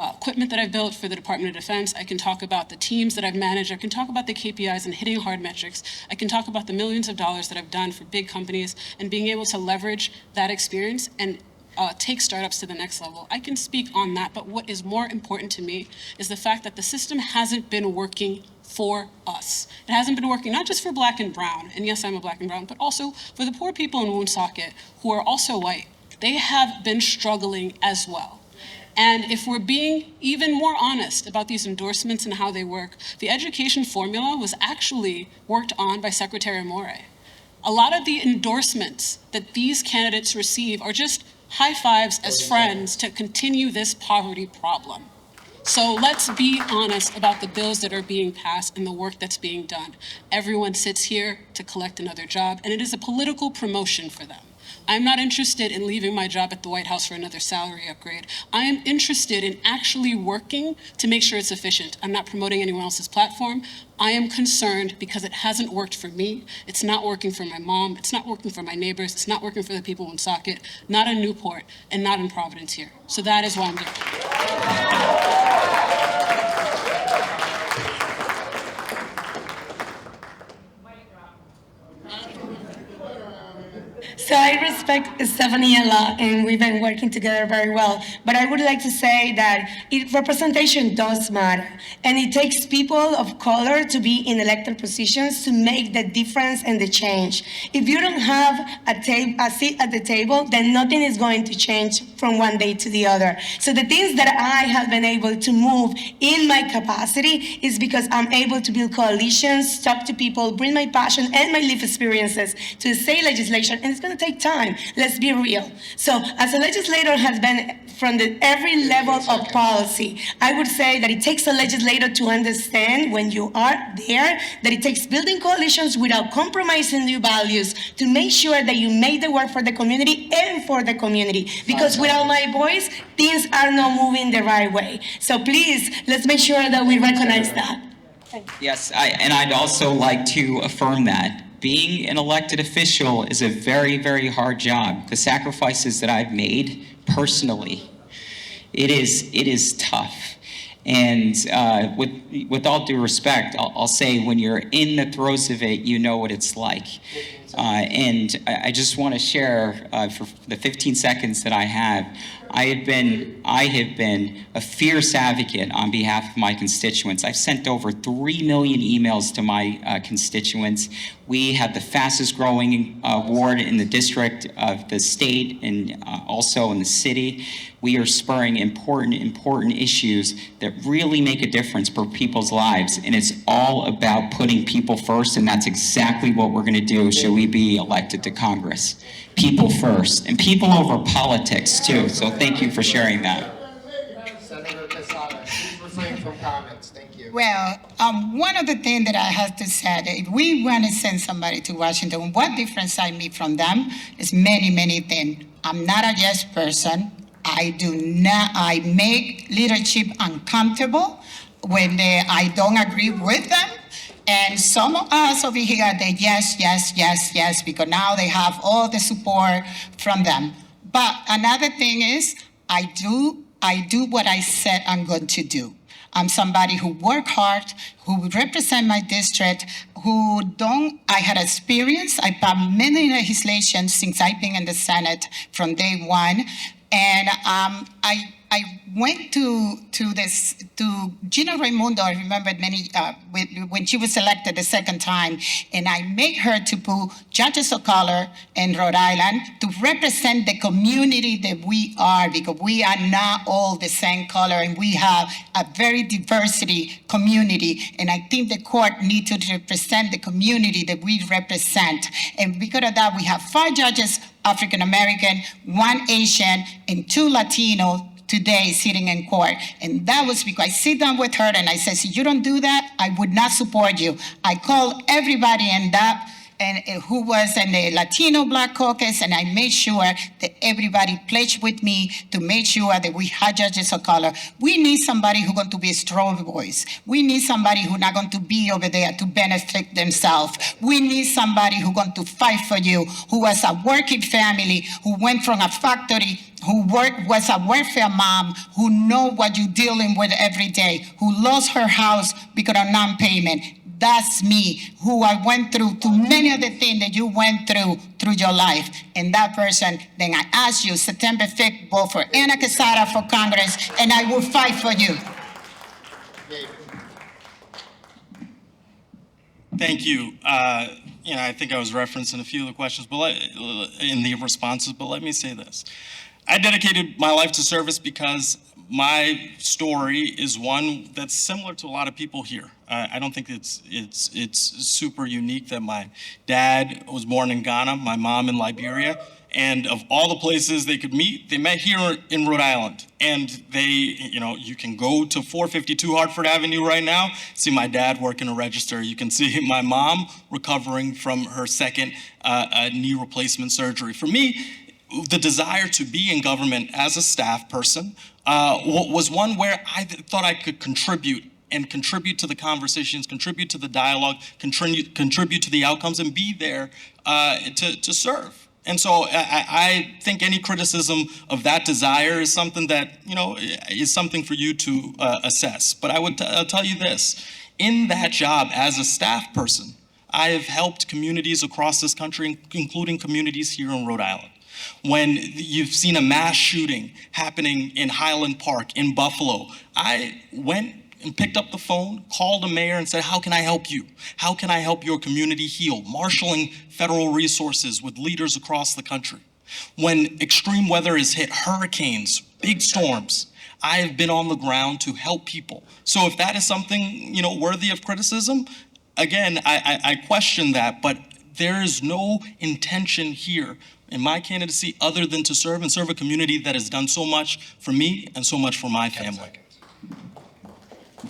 equipment that I've built for the Department of Defense. I can talk about the teams that I've managed. I can talk about the KPIs and hitting hard metrics. I can talk about the millions of dollars that I've done for big companies and being able to leverage that experience and take startups to the next level. I can speak on that, but what is more important to me is the fact that the system hasn't been working for us. It hasn't been working not just for Black and brown, and yes, I'm a Black and brown, but also for the poor people in Woonsocket who are also white. They have been struggling as well. And if we're being even more honest about these endorsements and how they work, the education formula was actually worked on by Secretary Morey. A lot of the endorsements that these candidates receive are just high fives as friends to continue this poverty problem. So let's be honest about the bills that are being passed and the work that's being done. Everyone sits here to collect another job, and it is a political promotion for them. I'm not interested in leaving my job at the White House for another salary upgrade. I am interested in actually working to make sure it's efficient. I'm not promoting anyone else's platform. I am concerned because it hasn't worked for me. It's not working for my mom. It's not working for my neighbors. It's not working for the people in Socket, not in Newport, and not in Providence here. So that is why I'm here. So I respect Stephanie a lot, and we've been working together very well. But I would like to say that representation does matter, and it takes people of color to be in elected positions to make the difference and the change. If you don't have a seat at the table, then nothing is going to change from one day to the other. So the things that I have been able to move in my capacity is because I'm able to build coalitions, talk to people, bring my passion and my life experiences to the state legislation, and it's going to take time. Let's be real. So as a legislator has been from every level of policy, I would say that it takes a legislator to understand when you are there that it takes building coalitions without compromising your values to make sure that you make the work for the community and for the community. Because without my voice, things are not moving the right way. So please, let's make sure that we recognize that. Yes, and I'd also like to affirm that. Being an elected official is a very, very hard job. The sacrifices that I've made personally, it is tough. And with all due respect, I'll say when you're in the throes of it, you know what it's like. And I just want to share for the 15 seconds that I have, I have been a fierce advocate on behalf of my constituents. I've sent over 3 million emails to my constituents. We have the fastest growing ward in the district of the state and also in the city. We are spurring important issues that really make a difference for people's lives. And it's all about putting people first, and that's exactly what we're gonna do should we be elected to Congress. People first, and people over politics too. So thank you for sharing that. Senator Quesada, please refrain from comments. Thank you. Well, one of the things that I have to say, if we want to send somebody to Washington, what difference I make from them is many things. I'm not a yes person. I make leadership uncomfortable when I don't agree with them. And some of us over here, they yes, because now they have all the support from them. But another thing is, I do what I said I'm going to do. I'm somebody who work hard, who represent my district, I had experience. I passed many legislation since I've been in the Senate from day one. And I went to Gina Raimundo. I remember when she was elected the second time, and I made her to put judges of color in Rhode Island to represent the community that we are, because we are not all the same color, and we have a very diversity community. And I think the court needs to represent the community that we represent. And because of that, we have 5 judges, African American, 1 Asian, and 2 Latino today sitting in court. And that was because I sit down with her and I said, if you don't do that, I would not support you. I called everybody in that, and who was in the Latino Black Caucus, and I made sure that everybody pledged with me to make sure that we had judges of color. We need somebody who's going to be a strong voice. We need somebody who's not going to be over there to benefit themselves. We need somebody who's going to fight for you, who has a working family, who went from a factory, who was a welfare mom, who know what you're dealing with every day, who lost her house because of non-payment. That's me, who I went through many of the things that you went through your life. And that person, then I ask you, September 5th, vote for Ana Quesada for Congress, and I will fight for you. Thank you. I think I was referencing a few of the questions, in the responses, but let me say this. I dedicated my life to service because my story is one that's similar to a lot of people here. I don't think it's super unique that my dad was born in Ghana, my mom in Liberia, and of all the places they could meet, they met here in Rhode Island. And you can go to 452 Hartford Avenue right now, see my dad working a register. You can see my mom recovering from her second knee replacement surgery. For me, the desire to be in government as a staff person was one where I thought I could contribute to the conversations, contribute to the dialogue, contribute to the outcomes, and be there to serve. And so I think any criticism of that desire is something that, is something for you to assess. But I'll tell you this, in that job as a staff person, I have helped communities across this country, including communities here in Rhode Island. When you've seen a mass shooting happening in Highland Park, in Buffalo, I went and picked up the phone, called the mayor and said, how can I help you? How can I help your community heal? Marshaling federal resources with leaders across the country. When extreme weather has hit, hurricanes, big storms, I have been on the ground to help people. So if that is something, worthy of criticism, again, I question that, but there is no intention here in my candidacy other than to serve and serve a community that has done so much for me and so much for my family.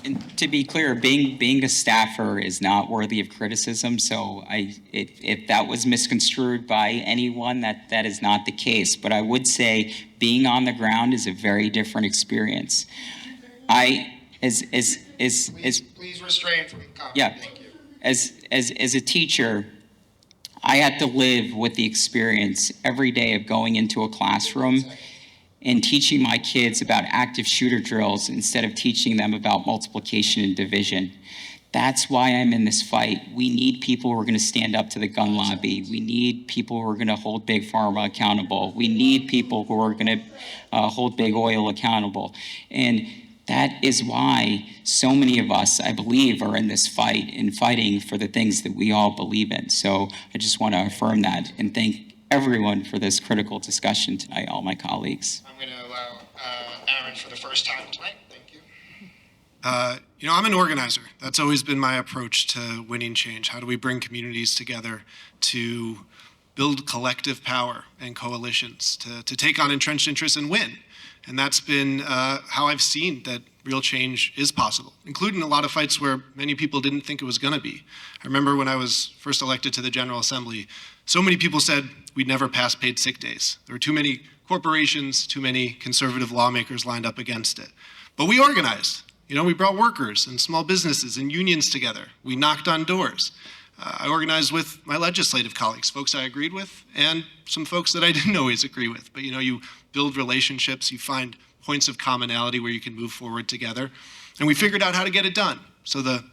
And to be clear, being a staffer is not worthy of criticism. So if that was misconstrued by anyone, that is not the case. But I would say being on the ground is a very different experience. Please restrain from comment. Yeah. Thank you. As a teacher, I had to live with the experience every day of going into a classroom and teaching my kids about active shooter drills instead of teaching them about multiplication and division. That's why I'm in this fight. We need people who are going to stand up to the gun lobby. We need people who are going to hold Big Pharma accountable. We need people who are going to hold Big Oil accountable. And that is why so many of us, I believe, are in this fight and fighting for the things that we all believe in. So I just want to affirm that and thank everyone for this critical discussion tonight, all my colleagues. I'm going to allow Aaron for the first time tonight. Thank you. I'm an organizer. That's always been my approach to winning change. How do we bring communities together to build collective power and coalitions, to take on entrenched interests and win? And that's been how I've seen that real change is possible, including a lot of fights where many people didn't think it was going to be. I remember when I was first elected to the General Assembly, so many people said we'd never pass paid sick days. There were too many corporations, too many conservative lawmakers lined up against it. But we organized. We brought workers and small businesses and unions together. We knocked on doors. I organized with my legislative colleagues, folks I agreed with, and some folks that I didn't always agree with. But you build relationships, you find points of commonality where you can move forward together. And we figured out how to get it done. So the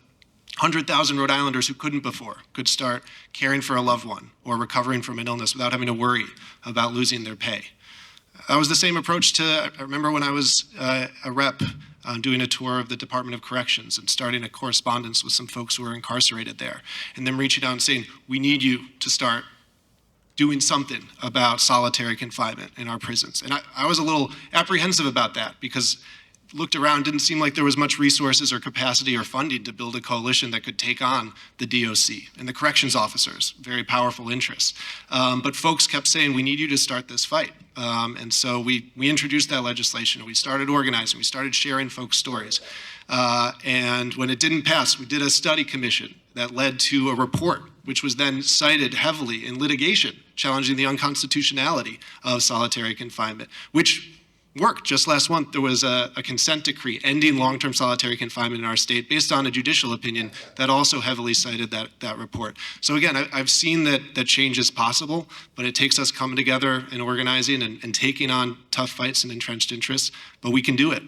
100,000 Rhode Islanders who couldn't before could start caring for a loved one or recovering from an illness without having to worry about losing their pay. That was the same approach I remember when I was a rep doing a tour of the Department of Corrections and starting a correspondence with some folks who were incarcerated there, and them reaching out and saying, we need you to start doing something about solitary confinement in our prisons. And I was a little apprehensive about that because looked around, didn't seem like there was much resources or capacity or funding to build a coalition that could take on the DOC and the corrections officers, very powerful interests. But folks kept saying, we need you to start this fight. And so we introduced that legislation. We started organizing. We started sharing folks' stories. And when it didn't pass, we did a study commission that led to a report, which was then cited heavily in litigation, challenging the unconstitutionality of solitary confinement, which worked. Just last month, there was a consent decree ending long-term solitary confinement in our state based on a judicial opinion that also heavily cited that report. So again, I've seen that change is possible, but it takes us coming together and organizing and taking on tough fights and entrenched interests, but we can do it.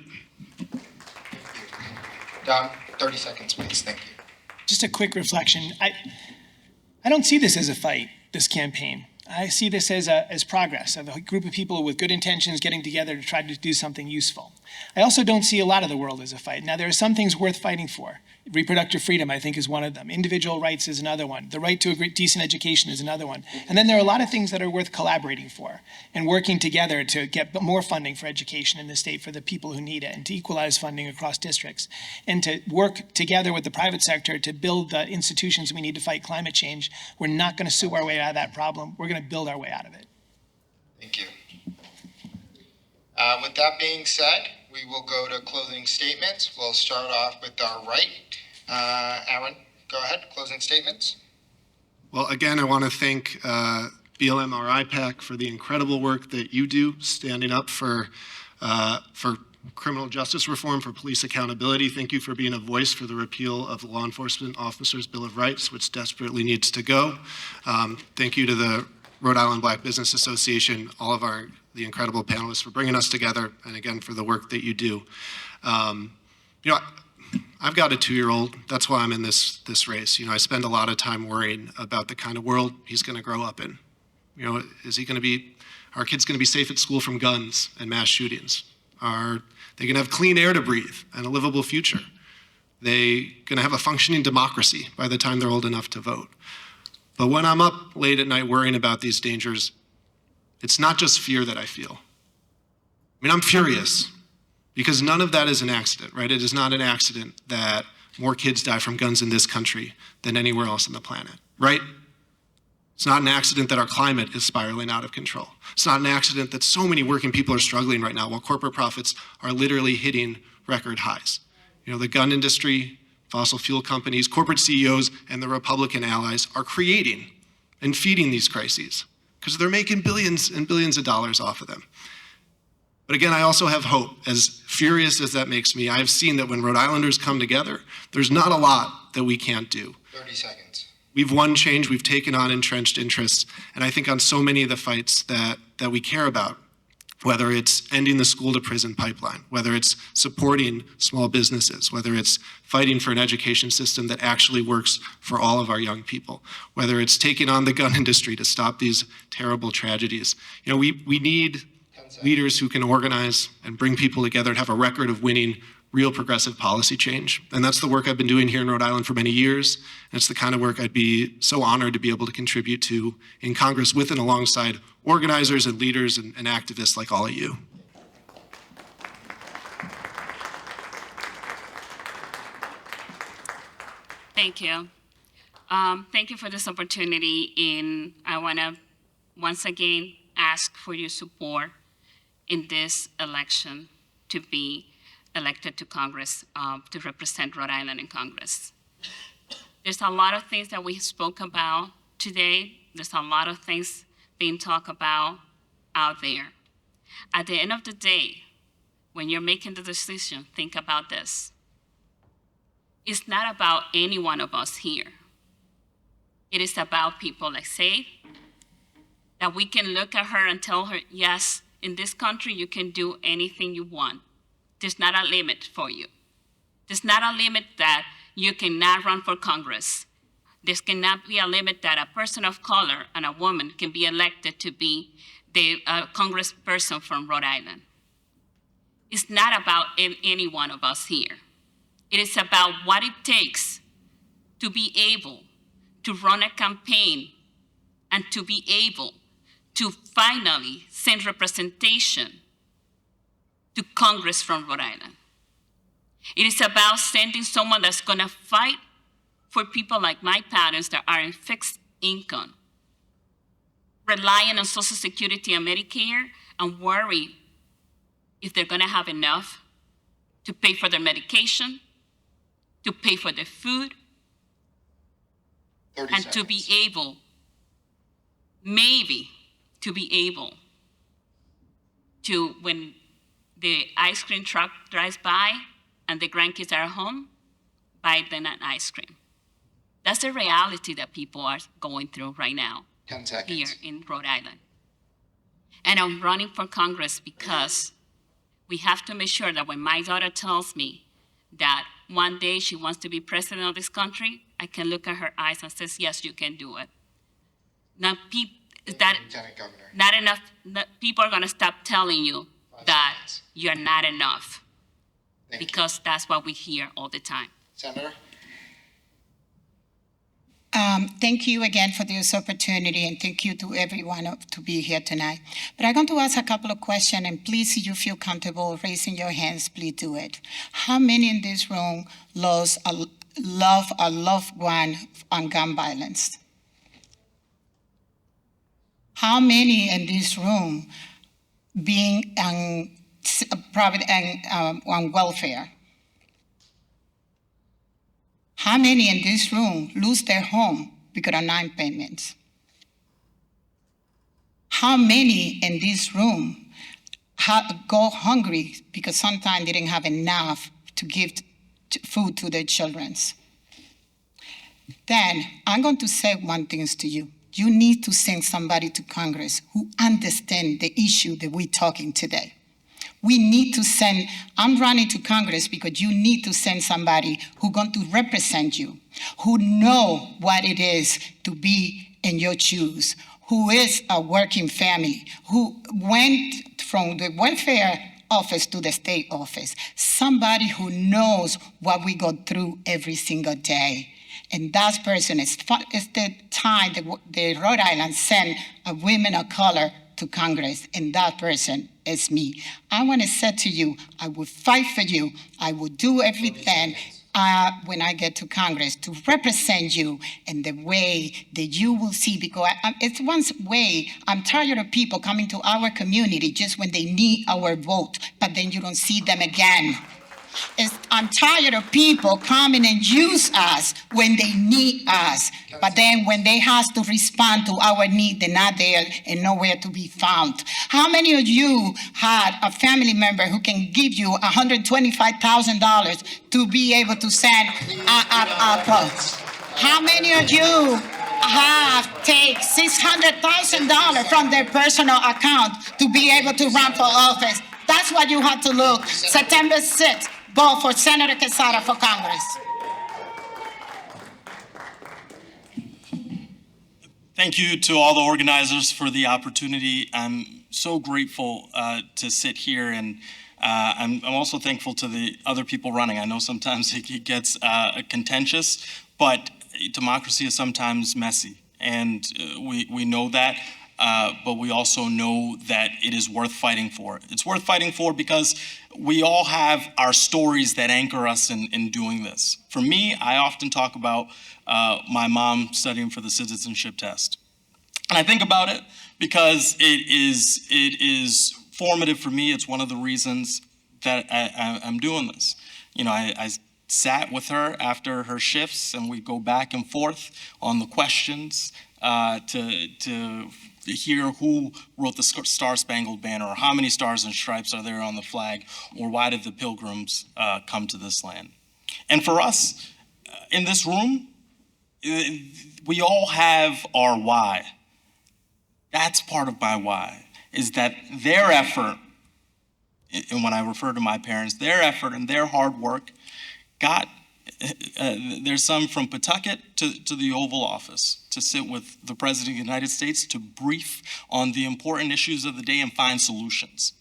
Don, 30 seconds, please. Thank you. Just a quick reflection. I don't see this as a fight, this campaign. I see this as progress of a group of people with good intentions getting together to try to do something useful. I also don't see a lot of the world as a fight. Now, there are some things worth fighting for. Reproductive freedom, I think, is one of them. Individual rights is another one. The right to a decent education is another one. And then there are a lot of things that are worth collaborating for and working together to get more funding for education in the state for the people who need it and to equalize funding across districts and to work together with the private sector to build the institutions we need to fight climate change. We're not going to sue our way out of that problem. We're going to build our way out of it. Thank you. With that being said, we will go to closing statements. We'll start off with our right. Aaron, go ahead, closing statements. Well, again, I want to thank BLM PAC for the incredible work that you do, standing up for criminal justice reform, for police accountability. Thank you for being a voice for the repeal of the Law Enforcement Officers' Bill of Rights, which desperately needs to go. Thank you to the Rhode Island Black Business Association, all of the incredible panelists for bringing us together, and again, for the work that you do. I've got a 2-year-old. That's why I'm in this race. I spend a lot of time worrying about the kind of world he's going to grow up in. Is he going to be, are kids going to be safe at school from guns and mass shootings? Are they going to have clean air to breathe and a livable future? They going to have a functioning democracy by the time they're old enough to vote? But when I'm up late at night worrying about these dangers, it's not just fear that I feel. I'm furious because none of that is an accident, right? It is not an accident that more kids die from guns in this country than anywhere else on the planet, right? It's not an accident that our climate is spiraling out of control. It's not an accident that so many working people are struggling right now while corporate profits are literally hitting record highs. The gun industry, fossil fuel companies, corporate CEOs, and the Republican allies are creating and feeding these crises because they're making billions and billions of dollars off of them. But again, I also have hope. As furious as that makes me, I've seen that when Rhode Islanders come together, there's not a lot that we can't do. 30 seconds. We've won change, we've taken on entrenched interests, and I think on so many of the fights that we care about, whether it's ending the school to prison pipeline, whether it's supporting small businesses, whether it's fighting for an education system that actually works for all of our young people, whether it's taking on the gun industry to stop these terrible tragedies. We need leaders who can organize and bring people together and have a record of winning real progressive policy change. And that's the work I've been doing here in Rhode Island for many years. And it's the kind of work I'd be so honored to be able to contribute to in Congress with and alongside organizers and leaders and activists like all of you. Thank you. Thank you for this opportunity. And I want to once again ask for your support in this election to be elected to Congress, to represent Rhode Island in Congress. There's a lot of things that we spoke about today. There's a lot of things being talked about out there. At the end of the day, when you're making the decision, think about this. It's not about any one of us here. It is about people like Faith, that we can look at her and tell her, yes, in this country you can do anything you want. There's not a limit for you. There's not a limit that you cannot run for Congress. There cannot be a limit that a person of color and a woman can be elected to be the congressperson from Rhode Island. It's not about any one of us here. It is about what it takes to be able to run a campaign and to be able to finally send representation to Congress from Rhode Island. It is about sending someone that's going to fight for people like my parents that are in fixed income, relying on Social Security and Medicare, and worry if they're going to have enough to pay for their medication, to pay for their food, and to be able, maybe, to be able to, when the ice cream truck drives by and the grandkids are at home, buy them an ice cream. That's the reality that people are going through right now 10 seconds. here in Rhode Island. And I'm running for Congress because we have to make sure that when my daughter tells me that one day she wants to be president of this country, I can look at her eyes and says, yes, you can do it. Now, Lieutenant Governor. not enough, people are going to stop telling you 5 that seconds. you're not enough, Thank you. because that's what we hear all the time. Senator? Thank you again for this opportunity, and thank you to everyone to be here tonight. But I'm going to ask a couple of questions, and please, if you feel comfortable raising your hands, please do it. How many in this room love a loved one on gun violence? How many in this room being on private and on welfare? How many in this room lose their home because of non-payments? How many in this room go hungry because sometimes they didn't have enough to give food to their children? Then I'm going to say one thing to you. You need to send somebody to Congress who understands the issue that we're talking today. We need to send, I'm running to Congress because you need to send somebody who's going to represent you, who know what it is to be in your shoes, who is a working family, who went from the welfare office to the state office, somebody who knows what we go through every single day. And that person is the time that the Rhode Island sent a women of color to Congress, and that person is me. I want to say to you, I will fight for you. I will do everything when I get to Congress to represent you in the way that you will see, because it's one way. I'm tired of people coming to our community just when they need our vote, but then you don't see them again. I'm tired of people coming and use us when they need us, but then when they have to respond to our need, they're not there and nowhere to be found. How many of you had a family member who can give you $125,000 to be able to send a post? How many of you have take $600,000 from their personal account to be able to run for office? That's what you have to look. September 6th. Vote for Senator Quesada for Congress. Thank you to all the organizers for the opportunity. I'm so grateful to sit here, and I'm also thankful to the other people running. I know sometimes it gets contentious, but democracy is sometimes messy, and we know that. But we also know that it is worth fighting for. It's worth fighting for because we all have our stories that anchor us in doing this. For me, I often talk about my mom studying for the citizenship test. And I think about it because it is formative for me. It's one of the reasons that I'm doing this. You know, I sat with her after her shifts, and we go back and forth on the questions to hear who wrote the Star-Spangled Banner, or how many stars and stripes are there on the flag, or why did the Pilgrims come to this land. And for us in this room, we all have our why. That's part of my why, is that their effort, and when I refer to my parents, their effort and their hard work got there's some from Pawtucket to the Oval Office to sit with the President of the United States to brief on the important issues of the day and find solutions.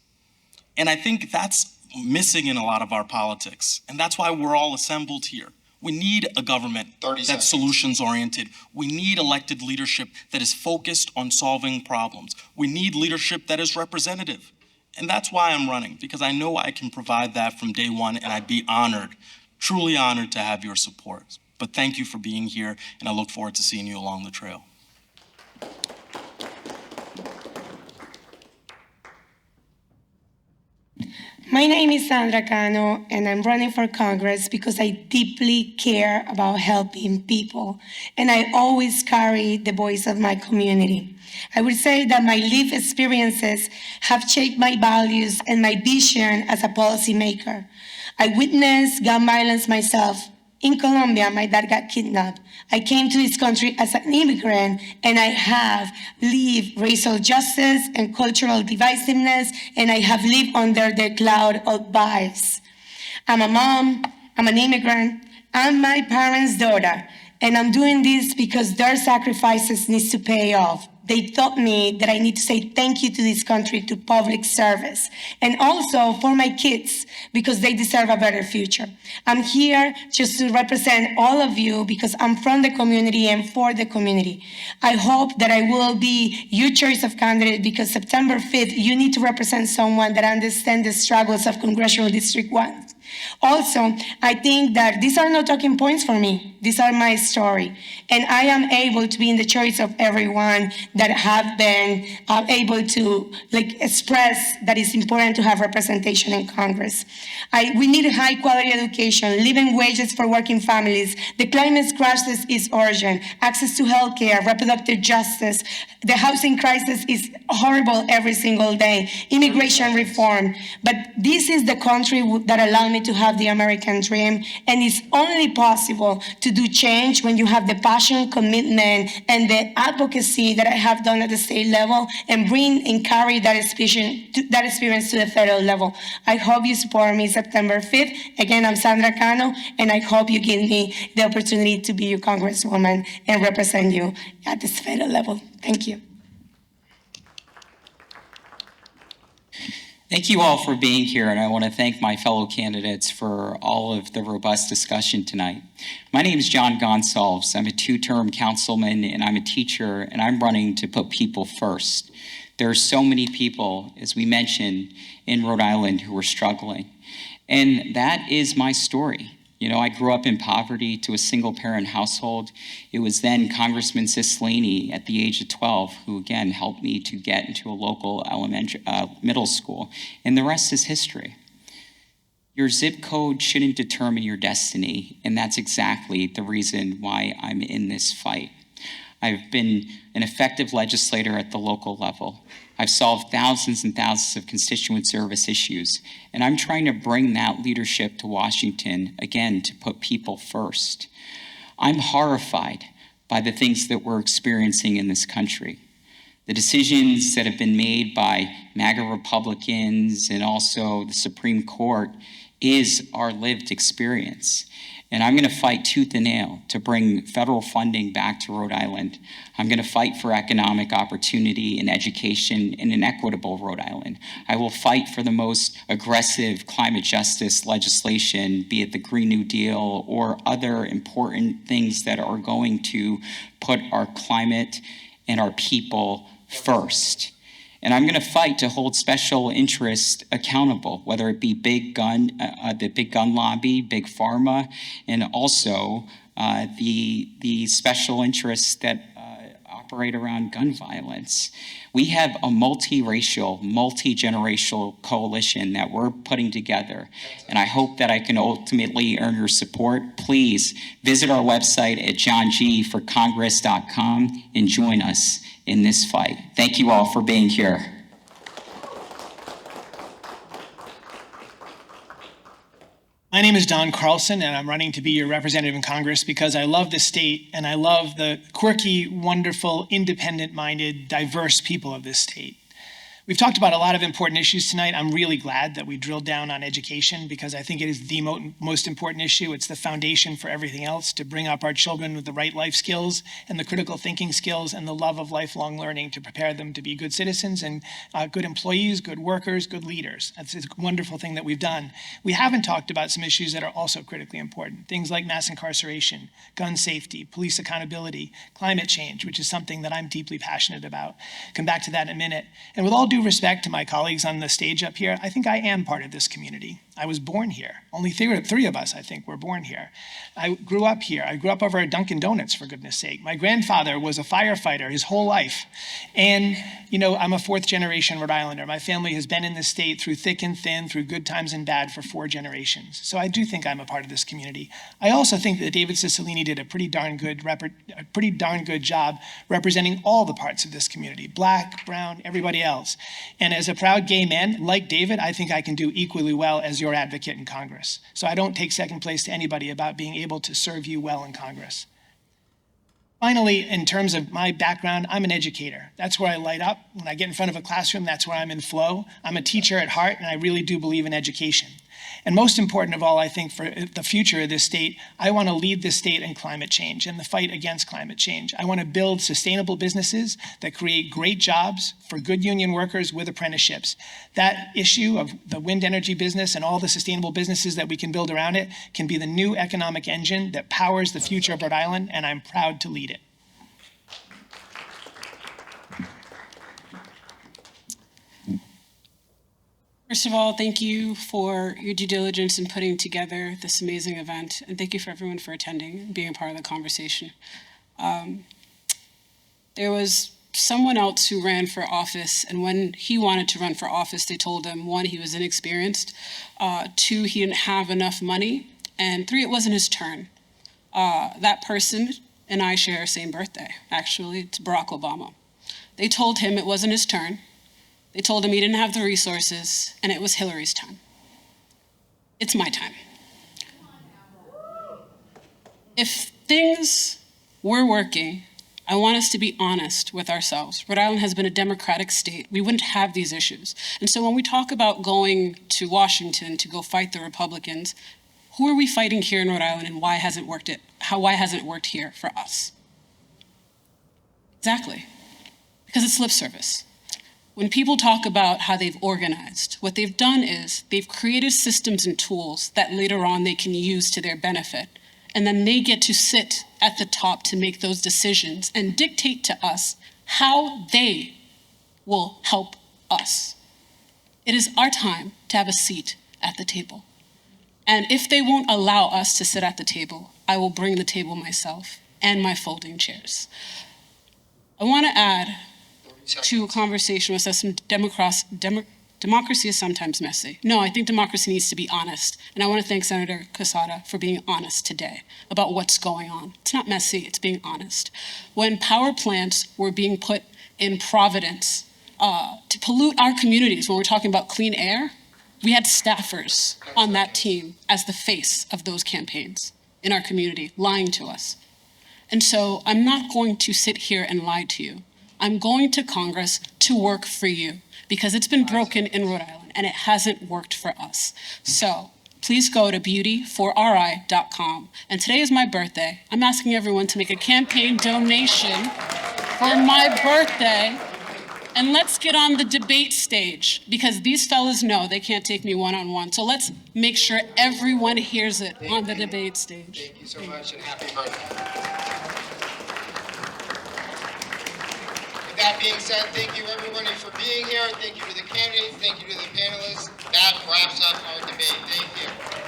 And I think that's missing in a lot of our politics. And that's why we're all assembled here. We need a government that's solutions oriented. We need elected leadership that is focused on solving problems. We need leadership that is representative. And that's why I'm running, because I know I can provide that from day one, and I'd be honored, truly honored to have your support. But thank you for being here, and I look forward to seeing you along the trail. My name is Sandra Cano, and I'm running for Congress because I deeply care about helping people, and I always carry the voice of my community. I would say that my lived experiences have shaped my values and my vision as a policymaker. I witnessed gun violence myself. In Colombia, my dad got kidnapped. I came to this country as an immigrant, and I have lived racial justice and cultural divisiveness, and I have lived under the cloud of bias. I'm a mom, I'm an immigrant, I'm my parents' daughter, and I'm doing this because their sacrifices need to pay off. They taught me that I need to say thank you to this country, to public service, and also for my kids, because they deserve a better future. I'm here just to represent all of you because I'm from the community and for the community. I hope that I will be your choice of candidate, because September 5th, you need to represent someone that understands the struggles of Congressional District 1. Also, I think that these are not talking points for me. These are my story. And I am able to be in the choice of everyone that have been able to express that it's important to have representation in Congress. We need high quality education, living wages for working families. The climate crisis is urgent. Access to healthcare, reproductive justice. The housing crisis is horrible every single day. Immigration reform. But this is the country that allowed me to have the American dream. And it's only possible to do change when you have the passion, commitment, and the advocacy that I have done at the state level and bring and carry that experience to the federal level. I hope you support me September 5th. Again, I'm Sandra Cano, and I hope you give me the opportunity to be your congresswoman and represent you at this federal level. Thank you. Thank you all for being here, and I want to thank my fellow candidates for all of the robust discussion tonight. My name is John Gonsalves. I'm a two-term councilman, and I'm a teacher, and I'm running to put people first. There are so many people, as we mentioned, in Rhode Island who are struggling, and that is my story. You know, I grew up in poverty to a single-parent household. It was then Congressman Cicilline at the age of 12 who, again, helped me to get into a local middle school. And the rest is history. Your zip code shouldn't determine your destiny, and that's exactly the reason why I'm in this fight. I've been an effective legislator at the local level. I've solved thousands and thousands of constituent service issues, and I'm trying to bring that leadership to Washington, again, to put people first. I'm horrified by the things that we're experiencing in this country. The decisions that have been made by MAGA Republicans and also the Supreme Court is our lived experience. And I'm going to fight tooth and nail to bring federal funding back to Rhode Island. I'm going to fight for economic opportunity and education in an equitable Rhode Island. I will fight for the most aggressive climate justice legislation, be it the Green New Deal or other important things that are going to put our climate and our people first. And I'm going to fight to hold special interests accountable, whether it be the big gun lobby, big pharma, and also the special interests that operate around gun violence. We have a multiracial, multi-generational coalition that we're putting together, and I hope that I can ultimately earn your support. Please visit our website at johngforcongress.com and join us in this fight. Thank you all for being here. My name is Don Carlson, and I'm running to be your representative in Congress because I love this state, and I love the quirky, wonderful, independent-minded, diverse people of this state. We've talked about a lot of important issues tonight. I'm really glad that we drilled down on education because I think it is the most important issue. It's the foundation for everything else, to bring up our children with the right life skills and the critical thinking skills and the love of lifelong learning to prepare them to be good citizens and good employees, good workers, good leaders. That's a wonderful thing that we've done. We haven't talked about some issues that are also critically important, things like mass incarceration, gun safety, police accountability, climate change, which is something that I'm deeply passionate about. Come back to that in a minute. And with all due respect to my colleagues on the stage up here, I think I am part of this community. I was born here. Only three of us, I think, were born here. I grew up here. I grew up over at Dunkin' Donuts, for goodness sake. My grandfather was a firefighter his whole life. And, you know, I'm a fourth-generation Rhode Islander. My family has been in this state through thick and thin, through good times and bad for 4 generations. So I do think I'm a part of this community. I also think that David Cicilline did a pretty darn good job representing all the parts of this community, black, brown, everybody else. And as a proud gay man, like David, I think I can do equally well as your advocate in Congress. So I don't take second place to anybody about being able to serve you well in Congress. Finally, in terms of my background, I'm an educator. That's where I light up. When I get in front of a classroom, that's where I'm in flow. I'm a teacher at heart, and I really do believe in education. And most important of all, I think, for the future of this state, I want to lead this state in climate change and the fight against climate change. I want to build sustainable businesses that create great jobs for good union workers with apprenticeships. That issue of the wind energy business and all the sustainable businesses that we can build around it can be the new economic engine that powers the future of Rhode Island, and I'm proud to lead it. First of all, thank you for your due diligence in putting together this amazing event, and thank you for everyone for attending and being a part of the conversation. There was someone else who ran for office, and when he wanted to run for office, they told him, 1, he was inexperienced, 2, he didn't have enough money, and 3, it wasn't his turn. That person and I share the same birthday. Actually, it's Barack Obama. They told him it wasn't his turn. They told him he didn't have the resources, and it was Hillary's time. It's my time. If things were working, I want us to be honest with ourselves. Rhode Island has been a democratic state. We wouldn't have these issues. And so when we talk about going to Washington to go fight the Republicans, who are we fighting here in Rhode Island, and why hasn't it worked here for us? Exactly. Because it's lip service. When people talk about how they've organized, what they've done is they've created systems and tools that later on they can use to their benefit. And then they get to sit at the top to make those decisions and dictate to us how they will help us. It is our time to have a seat at the table. And if they won't allow us to sit at the table, I will bring the table myself and my folding chairs. I want to add to a conversation with us, democracy is sometimes messy. No, I think democracy needs to be honest. And I want to thank Senator Quesada for being honest today about what's going on. It's not messy, it's being honest. When power plants were being put in Providence to pollute our communities, when we're talking about clean air, we had staffers on that team as the face of those campaigns in our community, lying to us. And so I'm not going to sit here and lie to you. I'm going to Congress to work for you because it's been broken in Rhode Island and it hasn't worked for us. So please go to beauty4ri.com. And today is my birthday. I'm asking everyone to make a campaign donation for my birthday. And let's get on the debate stage because these fellas know they can't take me one-on-one. So let's make sure everyone hears it on the debate stage. Thank you so much and happy birthday. With that being said, thank you everybody for being here. Thank you to the candidates. Thank you to the panelists. That wraps up our debate. Thank you.